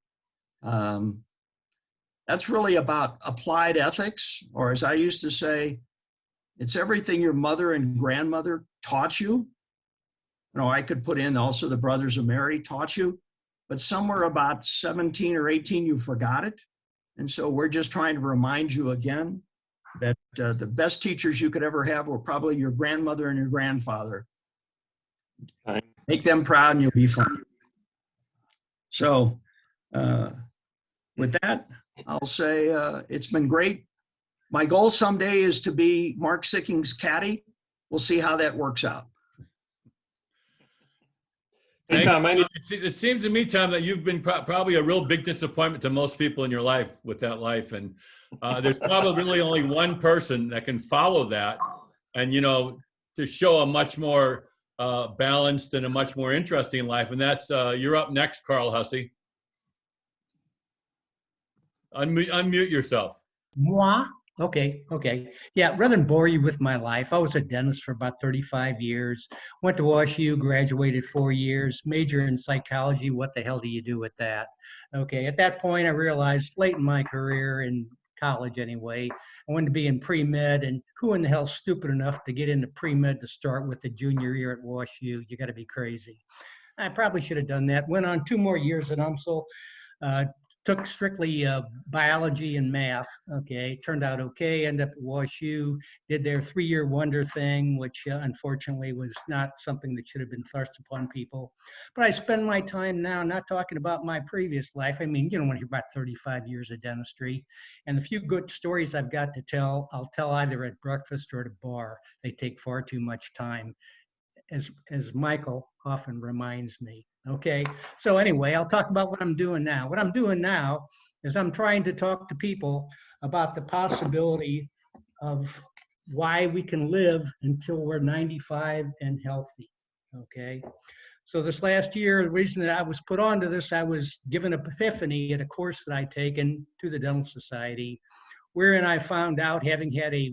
That's really about applied ethics, or as I used to say, it's everything your mother and grandmother taught you. You know, I could put in also the Brothers of Mary taught you, but somewhere about 17 or 18, you forgot it. And so we're just trying to remind you again that the best teachers you could ever have were probably your grandmother and your grandfather. Make them proud and you'll be fine. So with that, I'll say it's been great. My goal someday is to be Mark Sicking's caddy. We'll see how that works out. Hey, Tom, It seems to me, Tom, that you've been probably a real big disappointment to most people in your life with that life. And there's probably really only one person that can follow that and, you know, to show a much more balanced and a much more interesting life. And that's, you're up next, Carl Hussey. Unmute yourself. Moi? Okay. Yeah, rather than bore you with my life, I was a dentist for about 35 years. Went to WashU, graduated 4 years, major in psychology. What the hell do you do with that? Okay, at that point, I realized late in my career, in college anyway, I wanted to be in pre-med, and who in the hell's stupid enough to get into pre-med to start with the junior year at WashU? You got to be crazy. I probably should have done that. Went on 2 more years at UMSL. Took strictly biology and math. Okay, turned out okay. Ended up at WashU, did their 3-year wonder thing, which unfortunately was not something that should have been thrust upon people. But I spend my time now not talking about my previous life. I mean, you don't want to hear about 35 years of dentistry. And the few good stories I've got to tell, I'll tell either at breakfast or at a bar. They take far too much time, as Michael often reminds me. Okay, so anyway, I'll talk about what I'm doing now. What I'm doing now is I'm trying to talk to people about the possibility of why we can live until we're 95 and healthy. Okay, so this last year, the reason that I was put onto this, I was given an epiphany at a course that I'd taken to the Dental Society, wherein I found out, having had a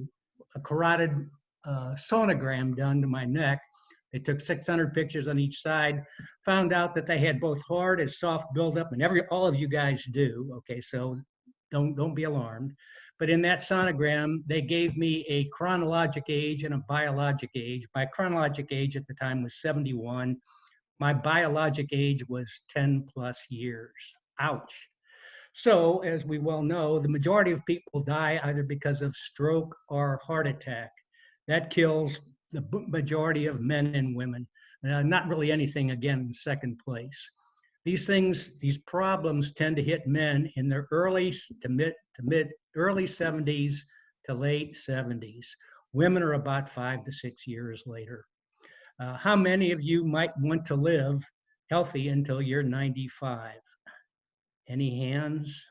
carotid sonogram done to my neck. They took 600 pictures on each side, found out that they had both hard and soft buildup, and all of you guys do. Okay, so don't be alarmed. But in that sonogram, they gave me a chronologic age and a biologic age. My chronologic age at the time was 71. My biologic age was 10 plus years. Ouch. So, as we well know, the majority of people die either because of stroke or heart attack. That kills the majority of men and women. Not really anything, again, in second place. These problems tend to hit men in their early 70s to late 70s. Women are about 5 to 6 years later. How many of you might want to live healthy until you're 95? Any hands?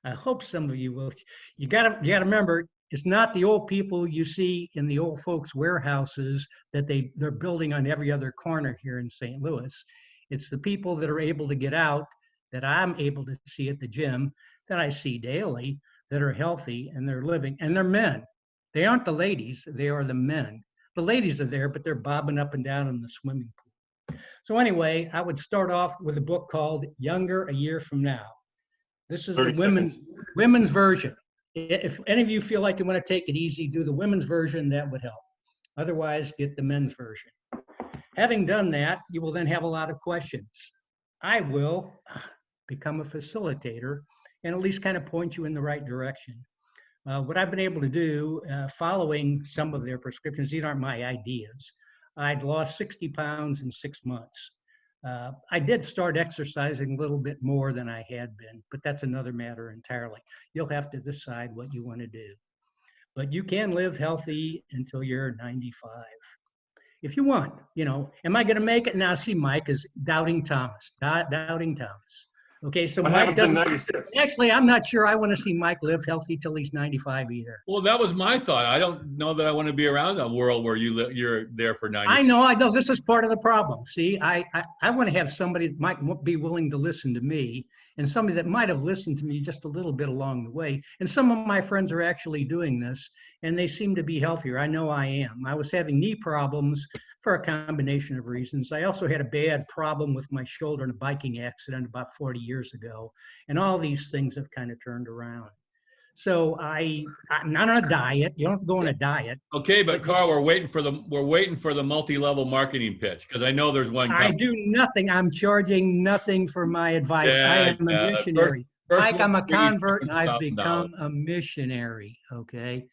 I hope some of you will. You gotta remember, it's not the old people you see in the old folks' warehouses that they're building on every other corner here in St. Louis. It's the people that are able to get out, that I'm able to see at the gym, that I see daily, that are healthy and they're living, and they're men. They aren't the ladies, they are the men. The ladies are there, but they're bobbing up and down in the swimming pool. So anyway, I would start off with a book called Younger a Year from Now. This is the women's version. If any of you feel like you want to take it easy, do the women's version, that would help. Otherwise, get the men's version. Having done that, you will then have a lot of questions. I will become a facilitator and at least kind of point you in the right direction. What I've been able to do, following some of their prescriptions, these aren't my ideas. I'd lost 60 pounds in 6 months. I did start exercising a little bit more than I had been, but that's another matter entirely. You'll have to decide what you want to do. But you can live healthy until you're 95. If you want, am I going to make it? Now, see, Mike is doubting Thomas, doubting Thomas. Okay, so What Mike happens in doesn't. 96? Actually, I'm not sure I want to see Mike live healthy till he's 95 either. Well, that was my thought. I don't know that I want to be around a world where you're there for 90. I know. This is part of the problem. See, I want to have somebody that might be willing to listen to me, and somebody that might have listened to me just a little bit along the way. And some of my friends are actually doing this, and they seem to be healthier. I know I am. I was having knee problems for a combination of reasons. I also had a bad problem with my shoulder in a biking accident about 40 years ago, and all these things have kind of turned around. So I'm not on a diet. You don't have to go on a diet. Okay, but Carl, we're waiting for the multi-level marketing pitch because I know there's one coming. I do nothing. I'm charging nothing for my advice. I am a missionary. Mike, I'm a convert and I've become a missionary. Okay.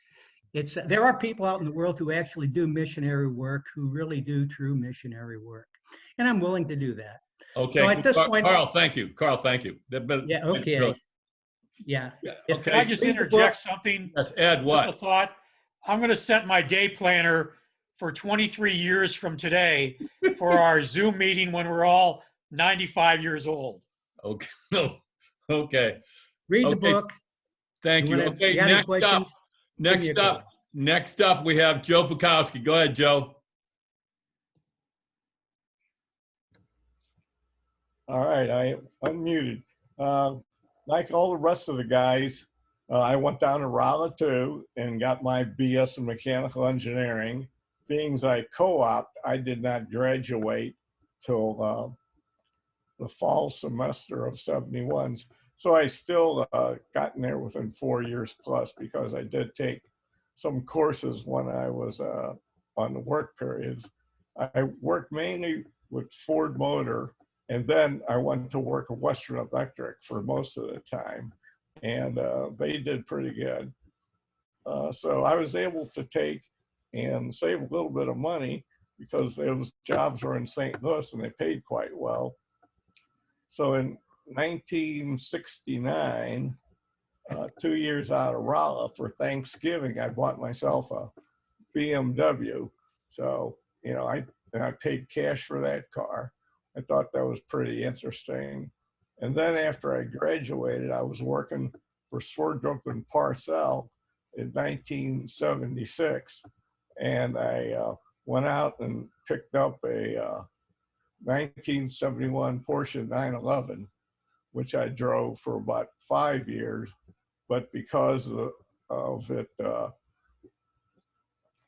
There are people out in the world who actually do missionary work, who really do true missionary work. And I'm willing to do that. Okay. So at this point, Carl, thank you. Carl, thank you. Yeah. Okay. Yeah. Can I just interject something? Yes, Ed, what? Just a thought. I'm going to set my day planner for 23 years from today for our Zoom meeting when we're all 95 years old. Okay. Okay. Read the book. Thank you. Okay. Next up, we have Joe Bukowski. Go ahead, Joe. All right, I unmuted. Like all the rest of the guys, I went down to Rolla too and got my BS in mechanical engineering. Being as I co-opted, I did not graduate till the fall semester of 71. So I still got in there within 4 years plus because I did take some courses when I was on the work periods. I worked mainly with Ford Motor, and then I went to work at Western Electric for most of the time, and they did pretty good. So I was able to take and save a little bit of money because those jobs were in St. Louis and they paid quite well. So in 1969, 2 years out of Rolla for Thanksgiving, I bought myself a BMW. So, I paid cash for that car. I thought that was pretty interesting. And then after I graduated, I was working for Swerdrup and Parcell in 1976. And I went out and picked up a 1971 Porsche 911, which I drove for about 5 years. But because of it, I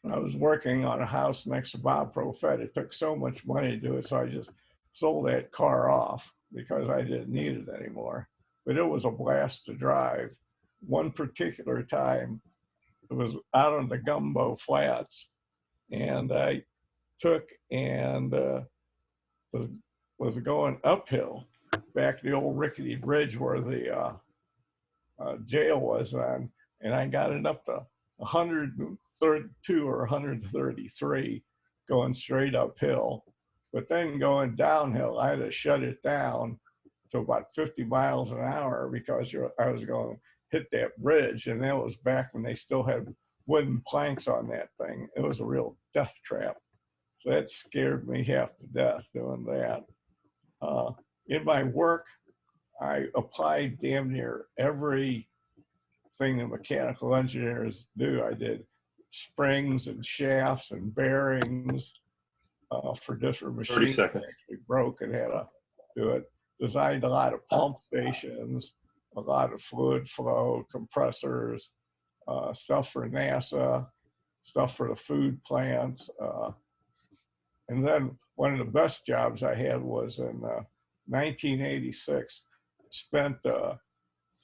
was working on a house next to Bob Profet. It took so much money to do it, so I just sold that car off because I didn't need it anymore. But it was a blast to drive. One particular time, it was out on the Gumbo Flats, and I took and was going uphill back to the old rickety bridge where the jail was on, and I got it up to 132 or 133 going straight uphill. But then going downhill, I had to shut it down to about 50 miles an hour because I was going to hit that bridge, and that was back when they still had wooden planks on that thing. It was a real death trap. So that scared me half to death doing that. In my work, I applied damn near everything that mechanical engineers do. I did springs and shafts and bearings for different machines that actually broke and had to do it. Designed a lot of pump stations, a lot of fluid flow, compressors, stuff for NASA, stuff for the food plants. And then one of the best jobs I had was in 1986. Spent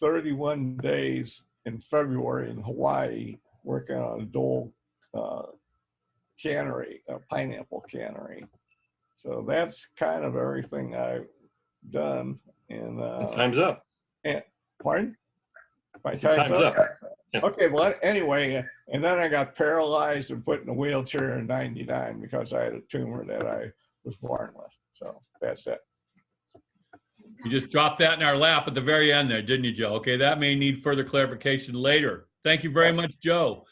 31 days in February in Hawaii working on a Dole cannery, a pineapple cannery. So that's kind of everything I done. And Time's up. and, pardon? My Time's up. Yeah. Okay, well, anyway, and then I got paralyzed and put in a wheelchair in '99 because I had a tumor that I was born with. So that's it. You just dropped that in our lap at the very end there, didn't you, Joe? Okay, that may need further clarification later. Thank you very much, Joe.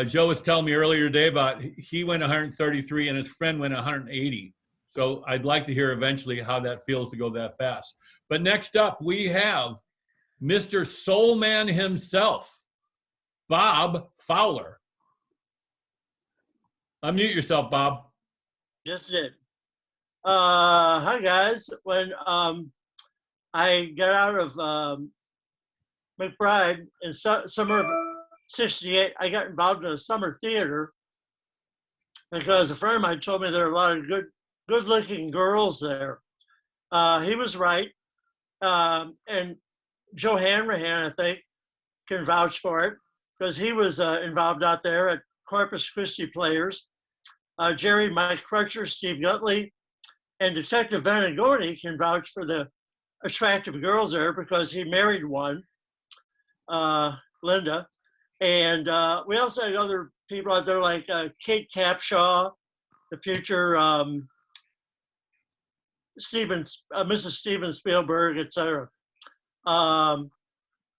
Joe was telling me earlier today about he went 133 and his friend went 180. So I'd like to hear eventually how that feels to go that fast. But next up, we have Mr. Soulman himself, Bob Fowler. Unmute yourself, Bob. Just did. Hi guys. When I got out of McBride in summer of '68, I got involved in a summer theater because a friend of mine told me there are a lot of good-looking girls there. He was right, and Joe Hanrahan, I think, can vouch for it because he was involved out there at Corpus Christi Players. Jerry, Mike Crutcher, Steve Gutley, and Detective Venagoni can vouch for the attractive girls there because he married one, Linda. And we also had other people out there like Kate Capshaw, the future Mrs. Steven Spielberg, etc. I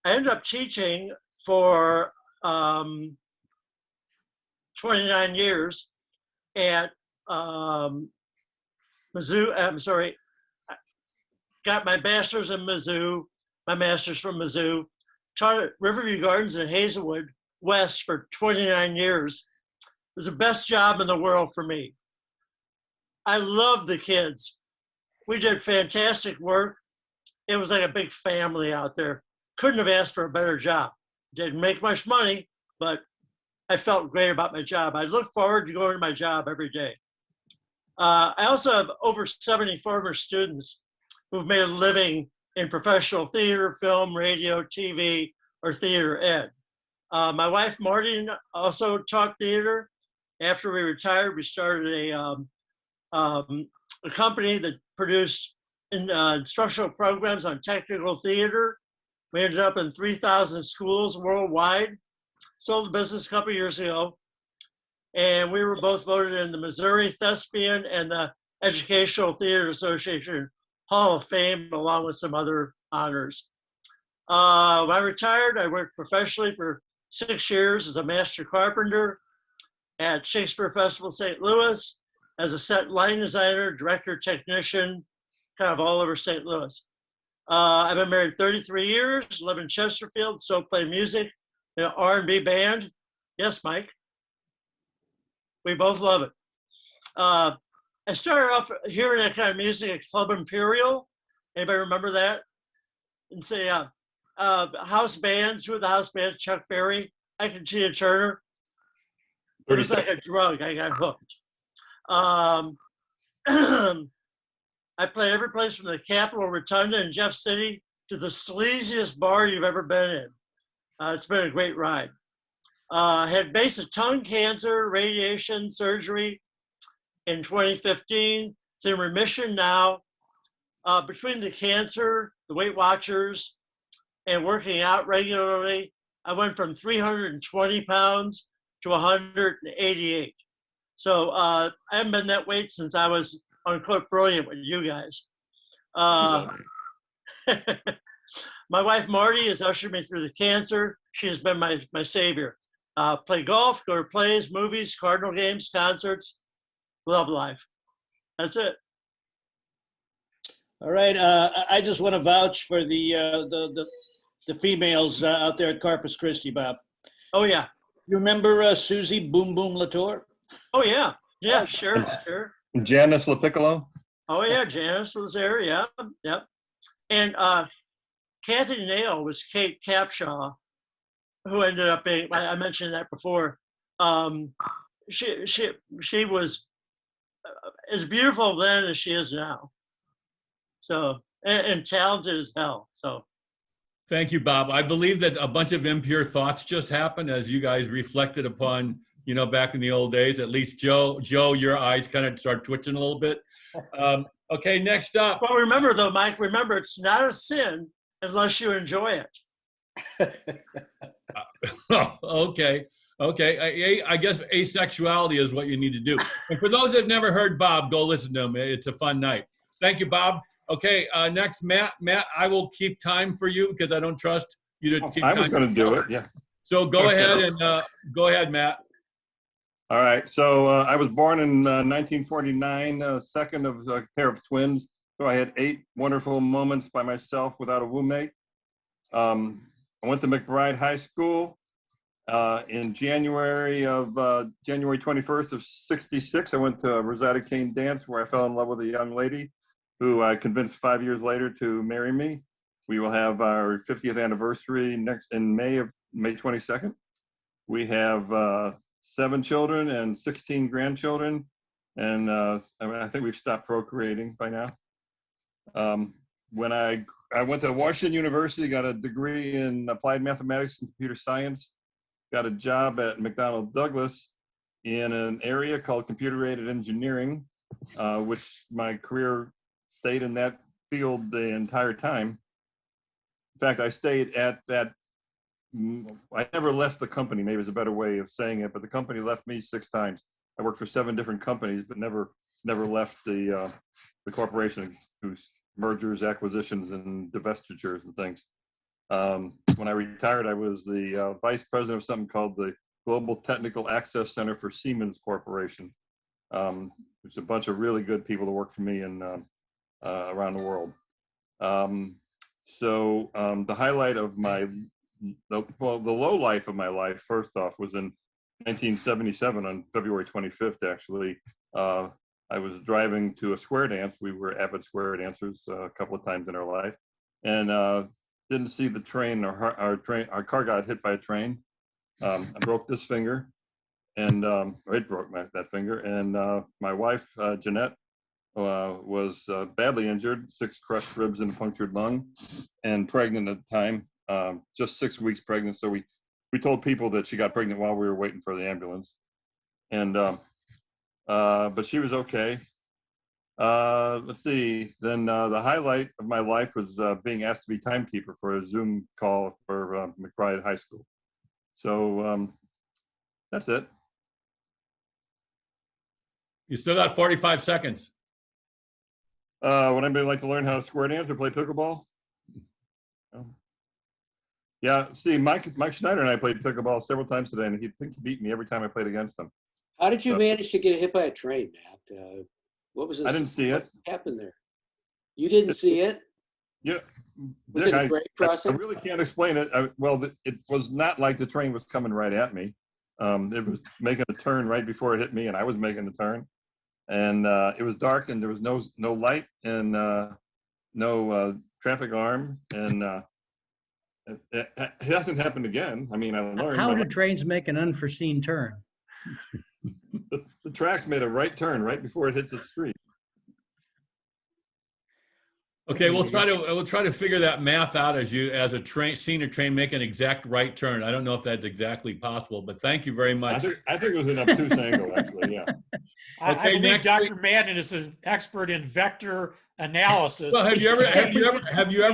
ended up teaching for 29 years at Mizzou. I'm sorry, got my bachelor's in Mizzou, my master's from Mizzou, taught at Riverview Gardens in Hazelwood West for 29 years. It was the best job in the world for me. I loved the kids. We did fantastic work. It was like a big family out there. Couldn't have asked for a better job. Didn't make much money, but I felt great about my job. I look forward to going to my job every day. I also have over 70 former students who've made a living in professional theater, film, radio, TV, or theater ed. My wife, Marty, also taught theater. After we retired, we started a company that produced instructional programs on technical theater. We ended up in 3,000 schools worldwide. Sold the business a couple years ago. And we were both voted in the Missouri Thespian and the Educational Theater Association Hall of Fame, along with some other honors. When I retired, I worked professionally for 6 years as a master carpenter at Shakespeare Festival St. Louis, as a set line designer, director, technician, kind of all over St. Louis. I've been married 33 years, live in Chesterfield, still play music in an R&B band. Yes, Mike. We both love it. I started off hearing that kind of music at Club Imperial. Anybody remember that? And say, house bands, who were the house bands? Chuck Berry, Ike and Tina Turner. It was like a drug. I got hooked. I played every place from the Capitol Rotunda in Jeff City to the sleaziest bar you've ever been in. It's been a great ride. Had basic tongue cancer, radiation surgery in 2015. It's in remission now. Between the cancer, the Weight Watchers, and working out regularly, I went from 320 pounds to 188. So I haven't been that weight since I was on Cook Brilliant with you guys. My wife, Marty, has ushered me through the cancer. She has been my savior. Play golf, go to plays, movies, Cardinal games, concerts. Love life. That's it. All right. I just want to vouch for the females out there at Corpus Christi, Bob. Oh, yeah. You remember Susie Boom Boom Latour? Oh, yeah. Yeah, sure, sure. Janice LaPiccolo? Oh, yeah, Janice was there, yeah, yep. And Kathy Nail was Kate Capshaw, who ended up being, I mentioned that before. She was as beautiful then as she is now. So, and talented as hell, so. Thank you, Bob. I believe that a bunch of impure thoughts just happened as you guys reflected upon, back in the old days. At least Joe, your eyes kind of start twitching a little bit. Okay, next up. Well, remember though, Mike, remember it's not a sin unless you enjoy it. Okay. I guess asexuality is what you need to do. And for those that have never heard Bob, go listen to him. It's a fun night. Thank you, Bob. Okay, next, Matt. Matt, I will keep time for you because I don't trust you to keep time. I was going to do it, yeah. So go ahead and go ahead, Matt. All right. So I was born in 1949, second of a pair of twins. So I had 8 wonderful moments by myself without a roommate. I went to McBride High School in January 21st of '66. I went to a Rosetta Kane dance where I fell in love with a young lady who I convinced 5 years later to marry me. We will have our 50th anniversary next in May 22nd. We have 7 children and 16 grandchildren, and I think we've stopped procreating by now. When I went to Washington University, got a degree in applied mathematics and computer science, got a job at McDonnell Douglas in an area called computer-aided engineering, which my career stayed in that field the entire time. In fact, I stayed at that. I never left the company, maybe is a better way of saying it, but the company left me 6 times. I worked for 7 different companies, but never left the corporation whose mergers, acquisitions, and divestitures and things. When I retired, I was the vice president of something called the Global Technical Access Center for Siemens Corporation. There's a bunch of really good people that work for me and around the world. The highlight of the low life of my life, first off, was in 1977 on February 25th, actually. I was driving to a square dance. We were avid square dancers a couple of times in our life, and didn't see the train. Our car got hit by a train. I broke this finger, and it broke that finger. And my wife, Jeanette, was badly injured, 6 crushed ribs and a punctured lung, and pregnant at the time. Just 6 weeks pregnant. So we told people that she got pregnant while we were waiting for the ambulance. And, but she was okay. Let's see, then the highlight of my life was being asked to be timekeeper for a Zoom call for McBride High School. So that's it. You still got 45 seconds. Would anybody like to learn how to square dance or play pickleball? Yeah, see, Mike Schneider and I played pickleball several times today, and he'd think he beat me every time I played against him. How did you manage to get hit by a train, Matt? What was it? I didn't see it. What happened there? You didn't see it? Yeah. Was it a grade crossing? I really can't explain it. It was not like the train was coming right at me. It was making a turn right before it hit me, and I was making the turn. And it was dark, and there was no light and no traffic alarm, and it hasn't happened again. I mean, I learned. How do trains make an unforeseen turn? The tracks made a right turn right before it hits the street. Okay, we'll try to figure that math out as seen a train make an exact right turn. I don't know if that's exactly possible, but thank you very much. I think it was an obtuse angle, actually. Yeah. I believe Dr. Madden is an expert in vector analysis. Well, have you ever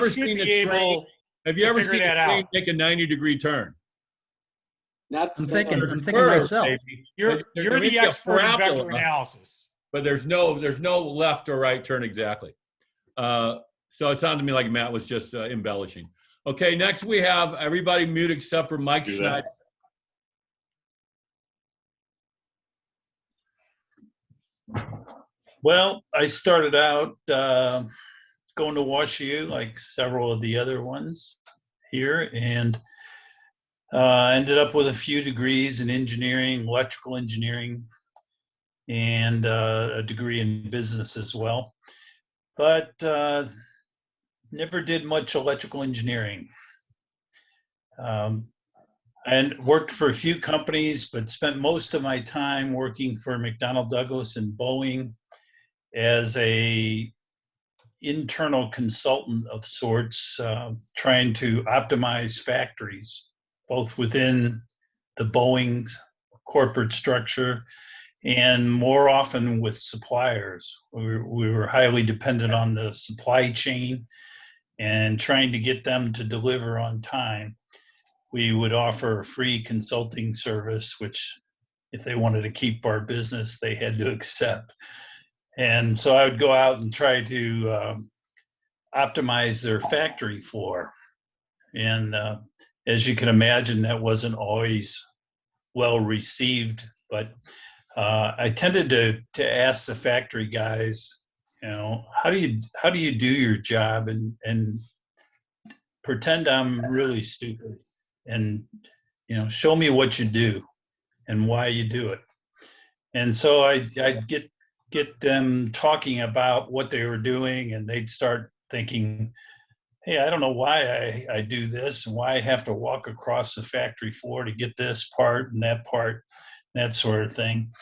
seen a train? Have you ever seen a train make a 90-degree turn? I'm thinking myself. You're the expert in vector analysis. But there's no left or right turn exactly. So it sounded to me like Matt was just embellishing. Okay, next we have everybody mute except for Mike Schneider. Well, I started out going to WashU like several of the other ones here, and ended up with a few degrees in engineering, electrical engineering, and a degree in business as well. But never did much electrical engineering. And worked for a few companies, but spent most of my time working for McDonnell Douglas and Boeing as a internal consultant of sorts, trying to optimize factories, both within the Boeing corporate structure and more often with suppliers. We were highly dependent on the supply chain and trying to get them to deliver on time. We would offer a free consulting service, which if they wanted to keep our business, they had to accept. And so I would go out and try to optimize their factory floor. And as you can imagine, that wasn't always well received, but I tended to ask the factory guys, you know, how do you do your job, and pretend I'm really stupid, and you know, show me what you do and why you do it. And so I'd get them talking about what they were doing, and they'd start thinking, hey, I don't know why I do this and why I have to walk across the factory floor to get this part and that sort of thing.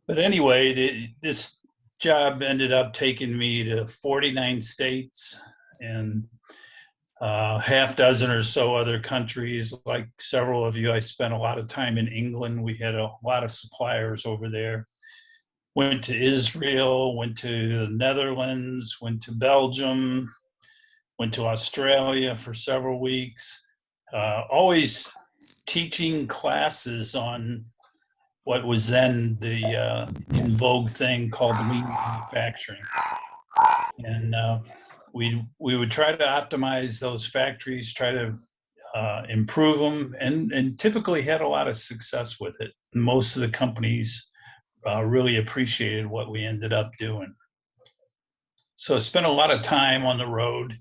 But anyway, this job ended up taking me to 49 states and half dozen or so other countries. Like several of you, I spent a lot of time in England. We had a lot of suppliers over there. Went to Israel, went to the Netherlands, went to Belgium, went to Australia for several weeks, always teaching classes on what was then the in vogue thing called lean manufacturing. And we would try to optimize those factories, try to improve them, and typically had a lot of success with it. Most of the companies really appreciated what we ended up doing. So I spent a lot of time on the road.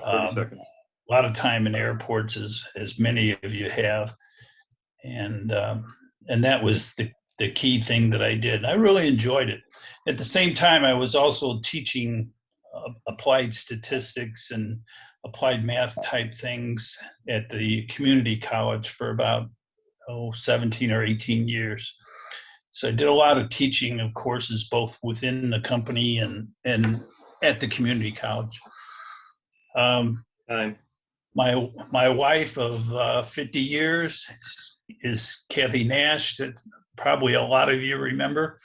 30 seconds. A lot of time in airports, as many of you have, and that was the key thing that I did. And I really enjoyed it. At the same time, I was also teaching applied statistics and applied math type things at the community college for about 17 or 18 years. So I did a lot of teaching of courses both within the company and at the community college. My wife of 50 years is Kathy Nash, that probably a lot of you remember.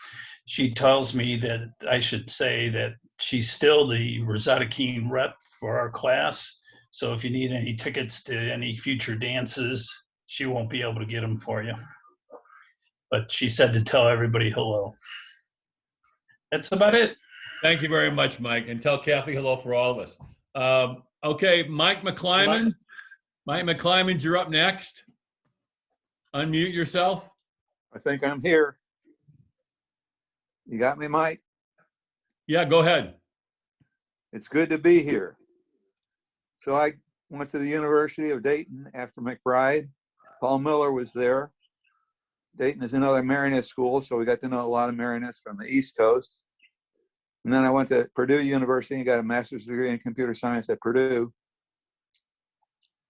She tells me that I should say that she's still the Rosetta Keene rep for our class. So if you need any tickets to any future dances, she won't be able to get them for you. But she said to tell everybody hello. That's about it. Thank you very much, Mike. And tell Kathy hello for all of us. Okay, Mike McClyman. Mike McClyman, you're up next. Unmute yourself. I think I'm here. You got me, Mike? Yeah, go ahead. It's good to be here. So I went to the University of Dayton after McBride. Paul Miller was there. Dayton is another marionette school, so we got to know a lot of marionettes from the East Coast. And then I went to Purdue University and got a master's degree in computer science at Purdue.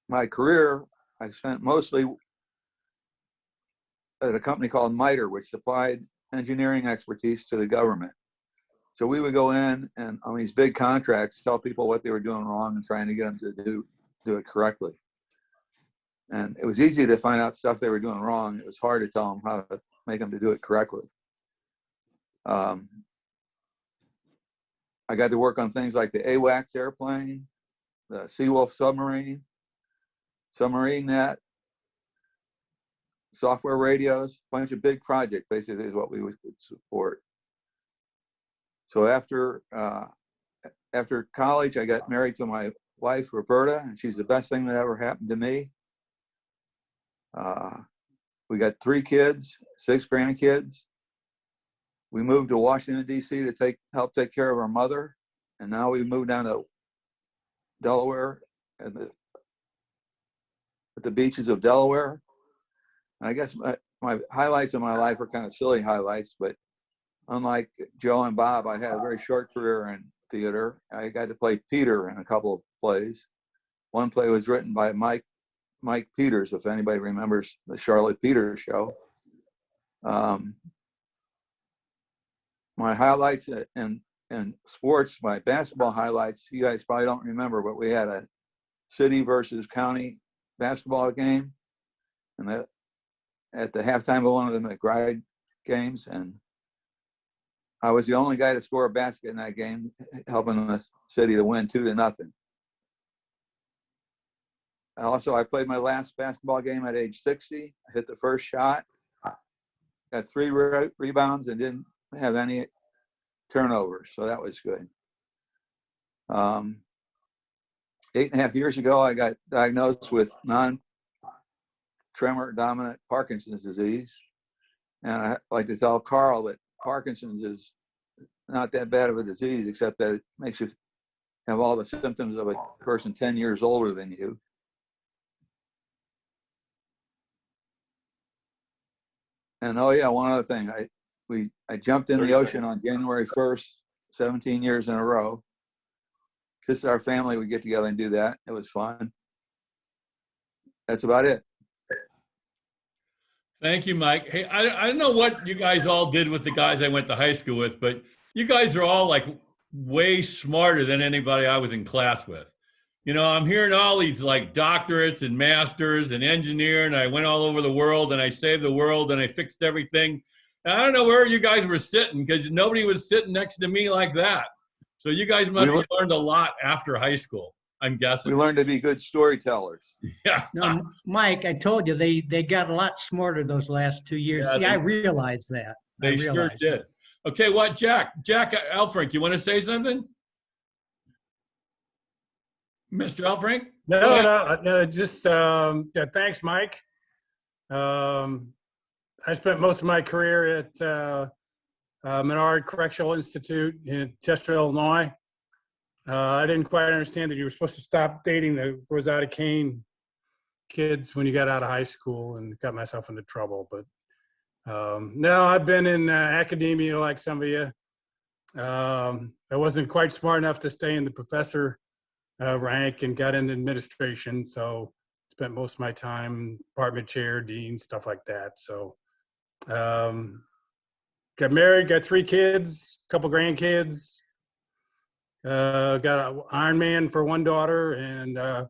My career, I spent mostly at a company called MITRE, which supplied engineering expertise to the government. So we would go in and on these big contracts, tell people what they were doing wrong and trying to get them to do it correctly. And it was easy to find out stuff they were doing wrong. It was hard to tell them how to make them to do it correctly. I got to work on things like the AWACS airplane, the Seawolf submarine, submarine net, software radios, a bunch of big projects basically is what we would support. So after college, I got married to my wife, Roberta, and she's the best thing that ever happened to me. We got 3 kids, 6 grandkids. We moved to Washington, D.C. to help take care of our mother. And now we moved down to Delaware at the beaches of Delaware. And I guess my highlights of my life are kind of silly highlights, but unlike Joe and Bob, I had a very short career in theater. I got to play Peter in a couple of plays. One play was written by Mike Peters, if anybody remembers the Charlotte Peters show. My highlights in sports, my basketball highlights, you guys probably don't remember, but we had a city versus county basketball game, and at the halftime of one of the McBride games, and I was the only guy to score a basket in that game, helping the city to win 2-0. Also, I played my last basketball game at age 60. I hit the first shot, got 3 rebounds, and didn't have any turnovers, so that was good. 8.5 years ago, I got diagnosed with non-tremor dominant Parkinson's disease. And I like to tell Carl that Parkinson's is not that bad of a disease, except that it makes you have all the symptoms of a person 10 years older than you. And oh yeah, one other thing, I jumped in the ocean on January 1st, 17 years in a row. Just our family would get together and do that. It was fun. That's about it. Thank you, Mike. Hey, I don't know what you guys all did with the guys I went to high school with, but you guys are all like way smarter than anybody I was in class with. You know, I'm hearing all these like doctorates and masters and engineer, and I went all over the world and I saved the world and I fixed everything. And I don't know where you guys were sitting because nobody was sitting next to me like that. So you guys must have learned a lot after high school, I'm guessing. We learned to be good storytellers. Yeah. No, Mike, I told you they got a lot smarter those last 2 years. Yeah, See, I realized that. They sure did. Okay, what, Jack Elfrink, you want to say something? Mr. Elfrink? No, just thanks, Mike. I spent most of my career at Menard Correctional Institute in Chester, Illinois. I didn't quite understand that you were supposed to stop dating the Rosetta Kane kids when you got out of high school, and got myself into trouble. But no, I've been in academia like some of you. I wasn't quite smart enough to stay in the professor rank and got into administration. So spent most of my time department chair, dean, stuff like that. So got married, got 3 kids, a couple grandkids. Got an Ironman for one daughter and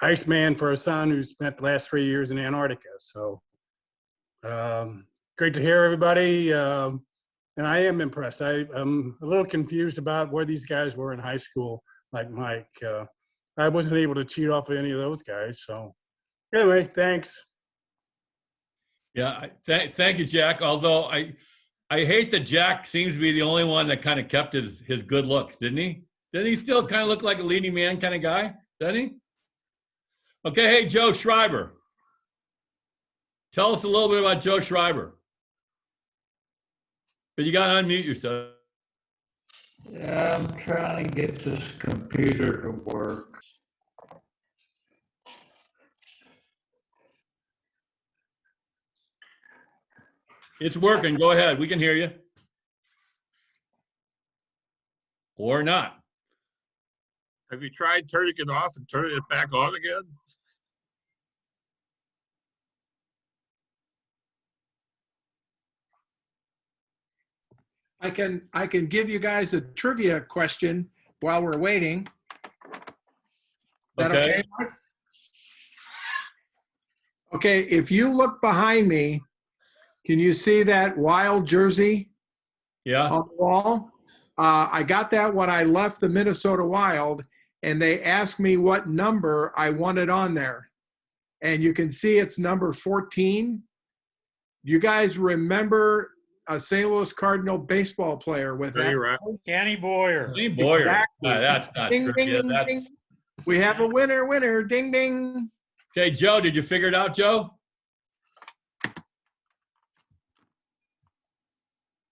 Iceman for a son who spent the last 3 years in Antarctica. So great to hear everybody. And I am impressed. I'm a little confused about where these guys were in high school, like Mike. I wasn't able to cheat off of any of those guys. So anyway, thanks. Yeah, thank you, Jack. Although I hate that Jack seems to be the only one that kind of kept his good looks, didn't he? Didn't he still kind of look like a leading man kind of guy? Doesn't he? Okay, hey, Joe Schreiber. Tell us a little bit about Joe Schreiber. But you got to unmute yourself. Yeah, I'm trying to get this computer to work. It's working. Go ahead. We can hear you. Or not. Have you tried turning it off and turning it back on again? I can give you guys a trivia question while we're waiting. Is that okay, Mike? Okay, if you look behind me, can you see that Wild jersey? Yeah. On the wall? I got that when I left the Minnesota Wild, and they asked me what number I wanted on there. And you can see it's number 14. You guys remember a St. Louis Cardinal baseball player with that? Right. Danny Boyer. Danny Boyer. Exactly. That's not Ding, trivia. ding, That's... ding. We have a winner, ding, ding. Okay, Joe, did you figure it out, Joe?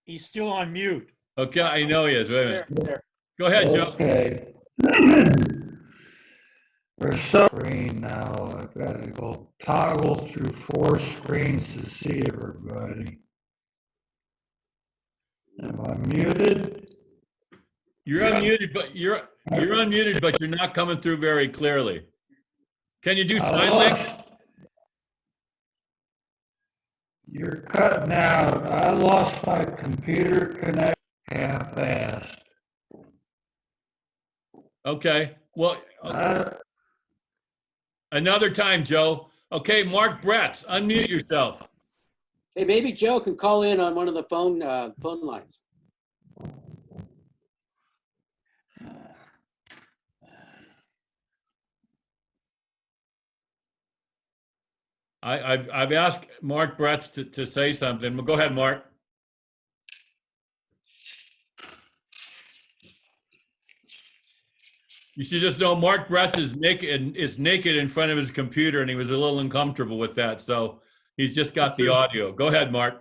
He's still on mute. Okay, I know he is. Wait a minute. There. Go ahead, Joe. Okay. For some screen now, I've got to go toggle through 4 screens to see everybody. Am I muted? You're unmuted, but you're unmuted, but you're not coming through very clearly. Can you do sign language? You're cutting out. I lost my computer connection half-assed. Okay. Well, another time, Joe. Okay, Mark Bretz, unmute yourself. Hey, maybe Joe can call in on one of the phone lines. I've asked Mark Bretz to say something. Well, go ahead, Mark. You should just know Mark Bretz is naked in front of his computer, and he was a little uncomfortable with that, so he's just got the audio. Go ahead, Mark.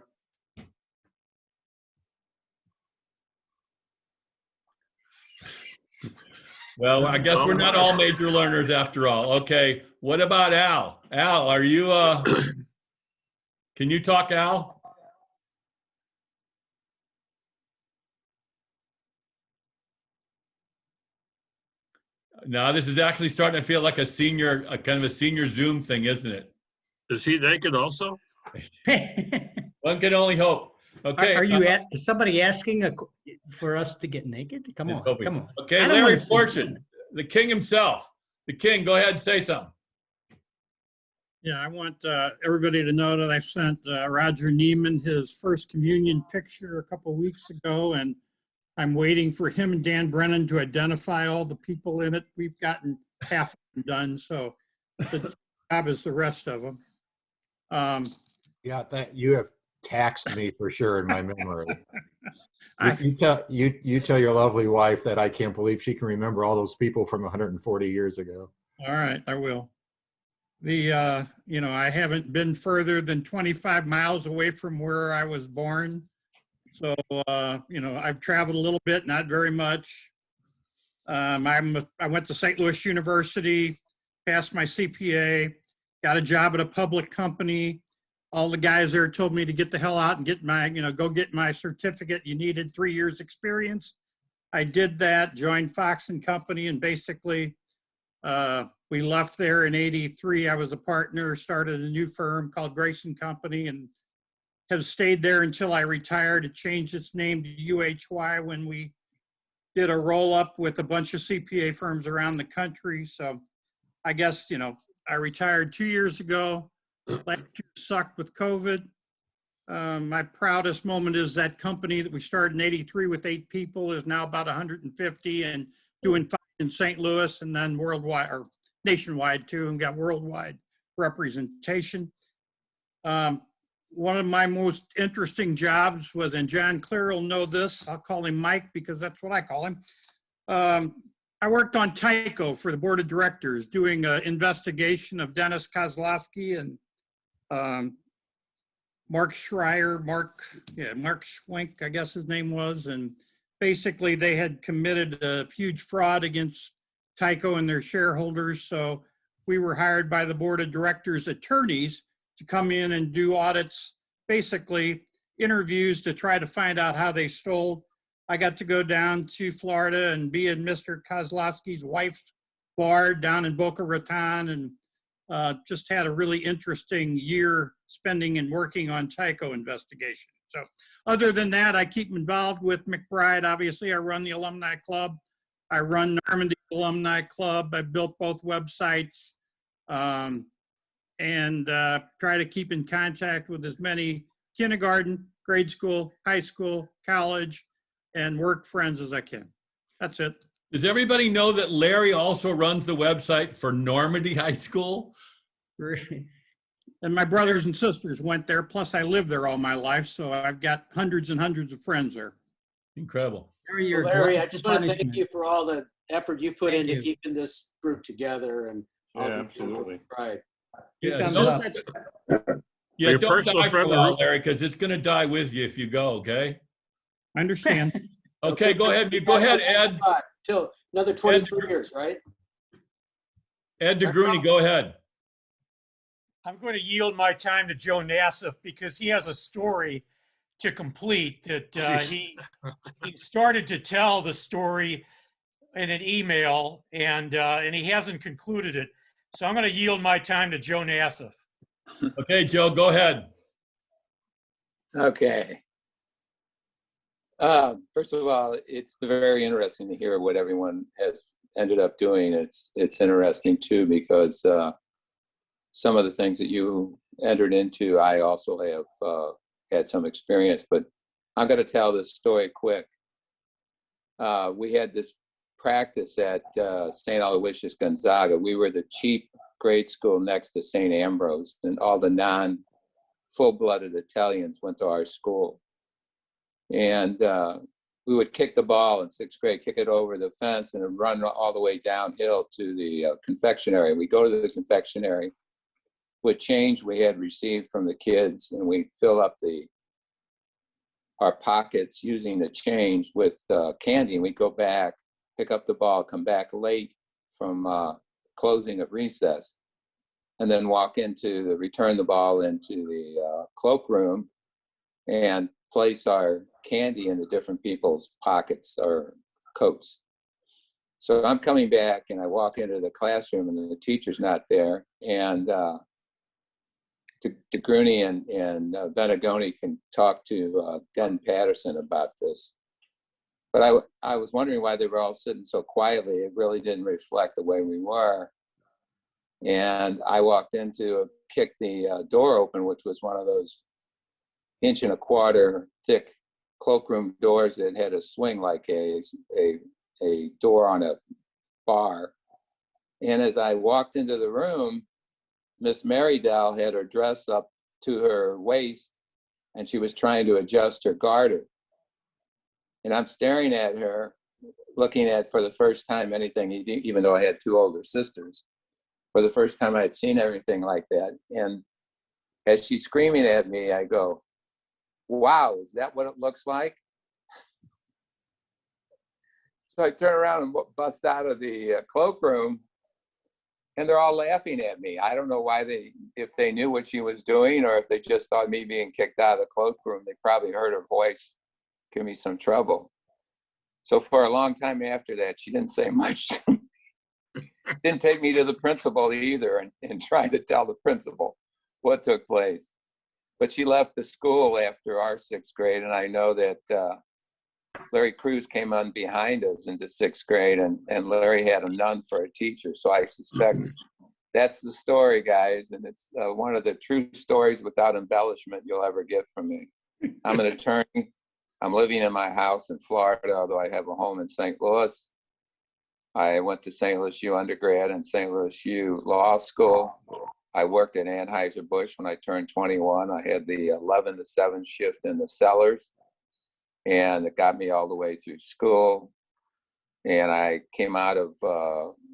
Well, I guess we're not all major learners after all. Okay, what about Al? Al, are you, can you talk, Al? No, this is actually starting to feel like a kind of a senior Zoom thing, isn't it? Is he naked also? One can only hope. Okay. Are you is somebody asking for us to get naked? Come on, come on. Okay, Larry Fortune, the king himself. The king, go ahead and say something. Yeah, I want everybody to know that I sent Roger Neiman his first communion picture a couple weeks ago, and I'm waiting for him and Dan Brennan to identify all the people in it. We've gotten half of them done, so the job is the rest of them. Yeah, you have taxed me for sure in my memory. You tell your lovely wife that I can't believe she can remember all those people from 140 years ago. All right, I will. I haven't been further than 25 miles away from where I was born. So, I've traveled a little bit, not very much. I went to St. Louis University, passed my CPA, got a job at a public company. All the guys there told me to get the hell out and go get my certificate. You needed 3 years experience. I did that, joined Fox and Company, and basically we left there in '83. I was a partner, started a new firm called Grace and Company, and have stayed there until I retired. It changed its name to UHY when we did a roll up with a bunch of CPA firms around the country. So I guess, I retired 2 years ago. Last year sucked with COVID. My proudest moment is that company that we started in '83 with 8 people is now about 150 and doing fine in St. Louis, and then worldwide or nationwide too, and got worldwide representation. One of my most interesting jobs was, and John Clear will know this, I'll call him Mike because that's what I call him. I worked on Tyco for the board of directors doing an investigation of Dennis Kozlowski and Mark Schreier, Mark Schwenk, I guess his name was. And basically they had committed a huge fraud against Tyco and their shareholders. So we were hired by the board of directors attorneys to come in and do audits, basically interviews to try to find out how they stole. I got to go down to Florida and be in Mr. Kozlowski's wife's bar down in Boca Raton, and just had a really interesting year spending and working on Tyco investigation. So other than that, I keep involved with McBride. Obviously, I run the alumni club. I run Normandy Alumni Club. I built both websites. And try to keep in contact with as many kindergarten, grade school, high school, college, and work friends as I can. That's it. Does everybody know that Larry also runs the website for Normandy High School? And my brothers and sisters went there, plus I lived there all my life, so I've got hundreds and hundreds of friends there. Incredible. Well, Larry, I just want to thank you for all the effort you put into keeping this group together. And absolutely. Right. Yeah, Don't die for a while, Larry, because it's going to die with you if you go, okay? I understand. Okay, go ahead. Go ahead, Ed. Till another 23 years, right? Ed DeGrooney, go ahead. I'm going to yield my time to Joe Nassif because he has a story to complete that he started to tell the story in an email and he hasn't concluded it. So I'm going to yield my time to Joe Nassif. Okay, Joe, go ahead. Okay. First of all, it's very interesting to hear what everyone has ended up doing. It's interesting too because some of the things that you entered into, I also have had some experience. But I'm going to tell this story quick. we had this practice at St. Aloysius Gonzaga. We were the cheap grade school next to St. Ambrose, and all the non-full-blooded Italians went to our school. And we would kick the ball in 6th grade, kick it over the fence, and run all the way downhill to the confectionery. We go to the confectionery with change we had received from the kids, and we fill up our pockets using the change with candy. And we go back, pick up the ball, come back late from closing of recess, and then return the ball into the cloakroom and place our candy in the different people's pockets or coats. So I'm coming back and I walk into the classroom and the teacher's not there. And DeGruni and Venegoni can talk to Den Patterson about this. But I was wondering why they were all sitting so quietly. It really didn't reflect the way we were. And I walked kicked the door open, which was one of those 1.25 inch thick cloakroom doors that had a swing like a door on a bar. And as I walked into the room, Miss Marydell had her dress up to her waist and she was trying to adjust her garter. And I'm staring at her, looking at for the first time anything, even though I had 2 older sisters. For the first time I had seen everything like that. And as she's screaming at me, I go, "Wow, is that what it looks like?" So I turn around and bust out of the cloakroom, and they're all laughing at me. I don't know why if they knew what she was doing or if they just thought me being kicked out of the cloakroom. They probably heard her voice give me some trouble. So for a long time after that, she didn't say much to me. Didn't take me to the principal either and try to tell the principal what took place. But she left the school after our 6th grade, and I know that Larry Cruz came on behind us into 6th grade, and Larry had a nun for a teacher. So I suspect that's the story, guys, and it's one of the true stories without embellishment you'll ever get from me. I'm an attorney. I'm living in my house in Florida, although I have a home in St. Louis. I went to St. Louis U undergrad and St. Louis U law school. I worked at Anheuser-Busch when I turned 21. I had the 11 to 7 shift in the cellars, and it got me all the way through school. And I came out of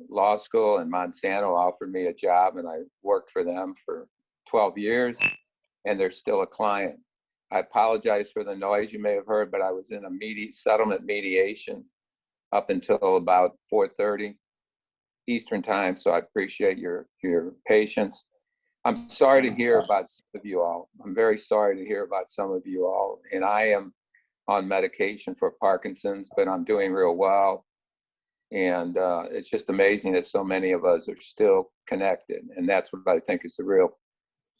law school, and Monsanto offered me a job, and I worked for them for 12 years, and they're still a client. I apologize for the noise you may have heard, but I was in a settlement mediation up until about 4:30 Eastern time, so I appreciate your patience. I'm sorry to hear about some of you all. I'm very sorry to hear about some of you all, and I am on medication for Parkinson's, but I'm doing real well. And it's just amazing that so many of us are still connected, and that's what I think is the real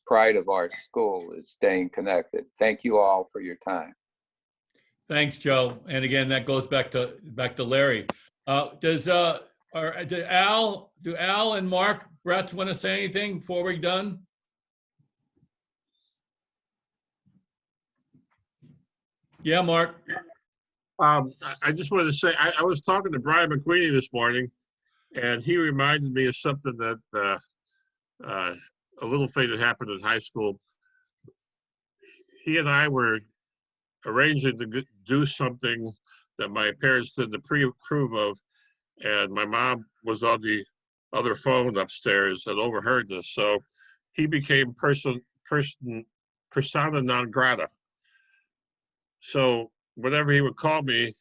pride of our school, is staying connected. Thank you all for your time. Thanks, Joe. And again, that goes back to Larry. Do Al and Mark Bretz want to say anything before we're done? Yeah, Mark. I just wanted to say, I was talking to Brian McQueenie this morning, and he reminded me of something that a little thing that happened in high school. He and I were arranging to do something that my parents didn't approve of, and my mom was on the other phone upstairs and overheard this. So he became persona non grata. So whenever he would call me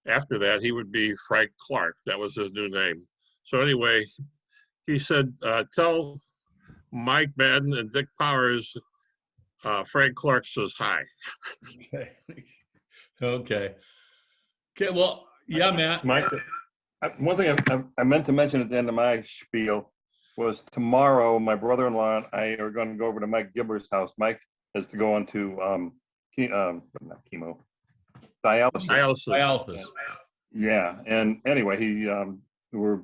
after that, he would be Frank Clark. That was his new name. So anyway, he said, tell Mike Madden and Dick Powers, Frank Clark says hi. Okay. Well, yeah, Matt. Mike, one thing I meant to mention at the end of my spiel was tomorrow, my brother-in-law and I are going to go over to Mike Gibber's house. Mike has to go on to not chemo, dialysis. Yeah, and anyway, we're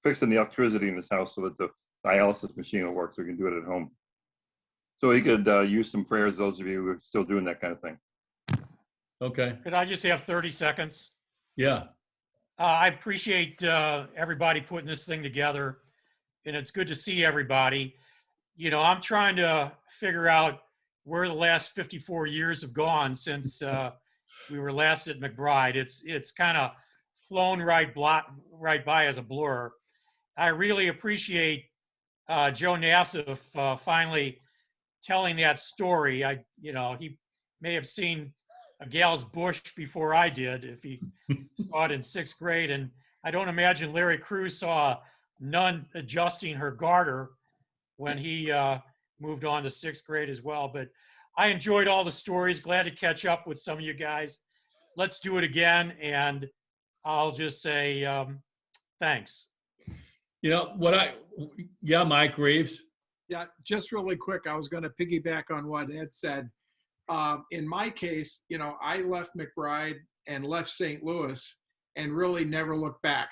fixing the electricity in his house so that the dialysis machine will work, so we can do it at home. So he could use some prayers, those of you who are still doing that kind of thing. Okay. Could I just have 30 seconds? Yeah. I appreciate everybody putting this thing together, and it's good to see everybody. You know, I'm trying to figure out where the last 54 years have gone since we were last at McBride. It's kind of flown right by as a blur. I really appreciate Joe Nassif finally telling that story. He may have seen a gal's bush before I did, if he saw it in 6th grade. And I don't imagine Larry Cruz saw a nun adjusting her garter when he moved on to 6th grade as well. But I enjoyed all the stories. Glad to catch up with some of you guys. Let's do it again. And I'll just say thanks. You know what yeah, Mike Reeves. Yeah, just really quick, I was going to piggyback on what Ed said. In my case, you know, I left McBride and left St. Louis and really never looked back.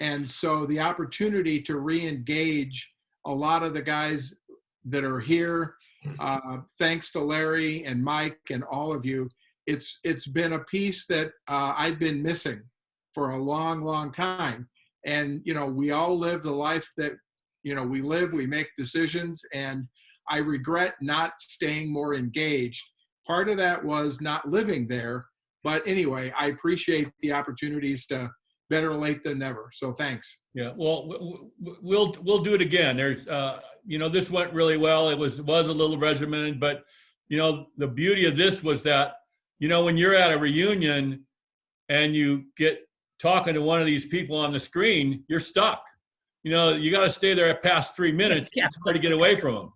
And so the opportunity to re-engage a lot of the guys that are here, thanks to Larry and Mike and all of you, it's been a piece that I've been missing for a long, long time. And, you know, we all live the life that, you know, we live, we make decisions, and I regret not staying more engaged. Part of that was not living there. But anyway, I appreciate the opportunities to better late than never. So thanks. Yeah, well, we'll do it again. There's, you know, this went really well. It was a little regimented, but, you know, the beauty of this was that, you know, when you're at a reunion and you get talking to one of these people on the screen, you're stuck. You know, you got to stay there past 3 minutes to try to get away from them.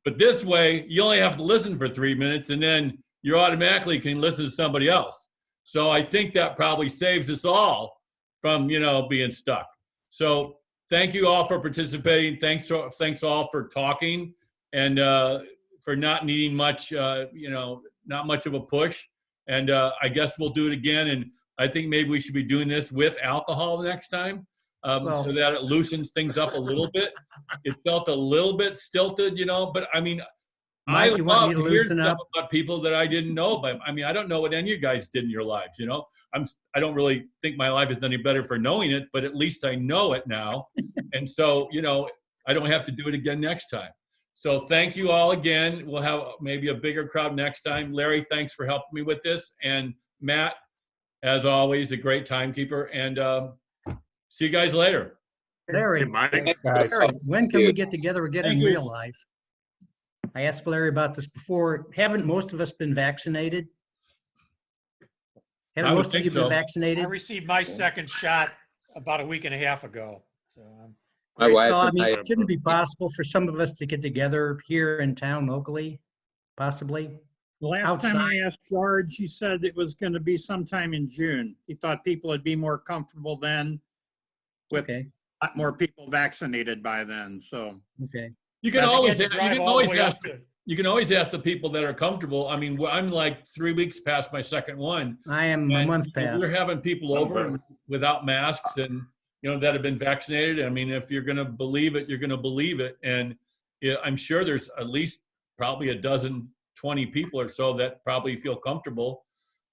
But this way, you only have to listen for 3 minutes, and then you automatically can listen to somebody else. So I think that probably saves us all from, you know, being stuck. So thank you all for participating. Thanks all for talking and for not needing much, you know, not much of a push. And I guess we'll do it again. And I think maybe we should be doing this with alcohol next time. So that it loosens things up a little bit. It felt a little bit stilted, you know, but I mean, Mike, I you want love me to to hear loosen stuff up? about people that I didn't know. But I mean, I don't know what any of you guys did in your lives, you know. I don't really think my life is any better for knowing it, but at least I know it now. And so, you know, I don't have to do it again next time. So thank you all again. We'll have maybe a bigger crowd next time. Larry, thanks for helping me with this. And Matt, as always, a great timekeeper. And see you guys later. Larry, Mike. Larry, when can we get together again Thank in you. real life? I asked Larry about this before. Haven't most of us been vaccinated? Haven't I would most of think you been so. I vaccinated? received my second shot about a week and a half ago. So My wife Well, I and mean, I, shouldn't it be possible for some of us to get together here in town locally, possibly? The last Outside. time I asked George, he said it was going to be sometime in June. He thought people would be more comfortable then with Okay, a lot more people vaccinated by then, so. okay. You can I think always you had to drive all the way up to- you can always ask the people that are comfortable. I mean, I'm like 3 weeks past my second one. I am a And month we're past. having people over without masks and, you know, that have been vaccinated. I mean, if you're going to believe it, you're going to believe it. And yeah, I'm sure there's at least probably a dozen, 20 people or so that probably feel comfortable.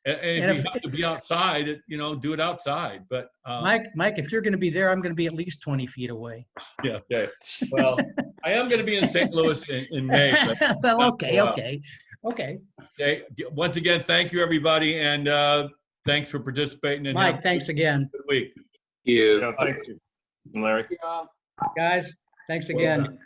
And if you have to be outside, you know, do it outside. But Mike, if you're going to be there, I'm going to be at least 20 feet away. yeah, okay. Well, I am going to be in St. Louis in May. But Well, not okay, for a while. okay. Okay. Once again, thank you, everybody, and thanks for participating. And Mike, thanks again. Good week. you. Yeah, thanks, Larry. Guys, thanks Well again. done.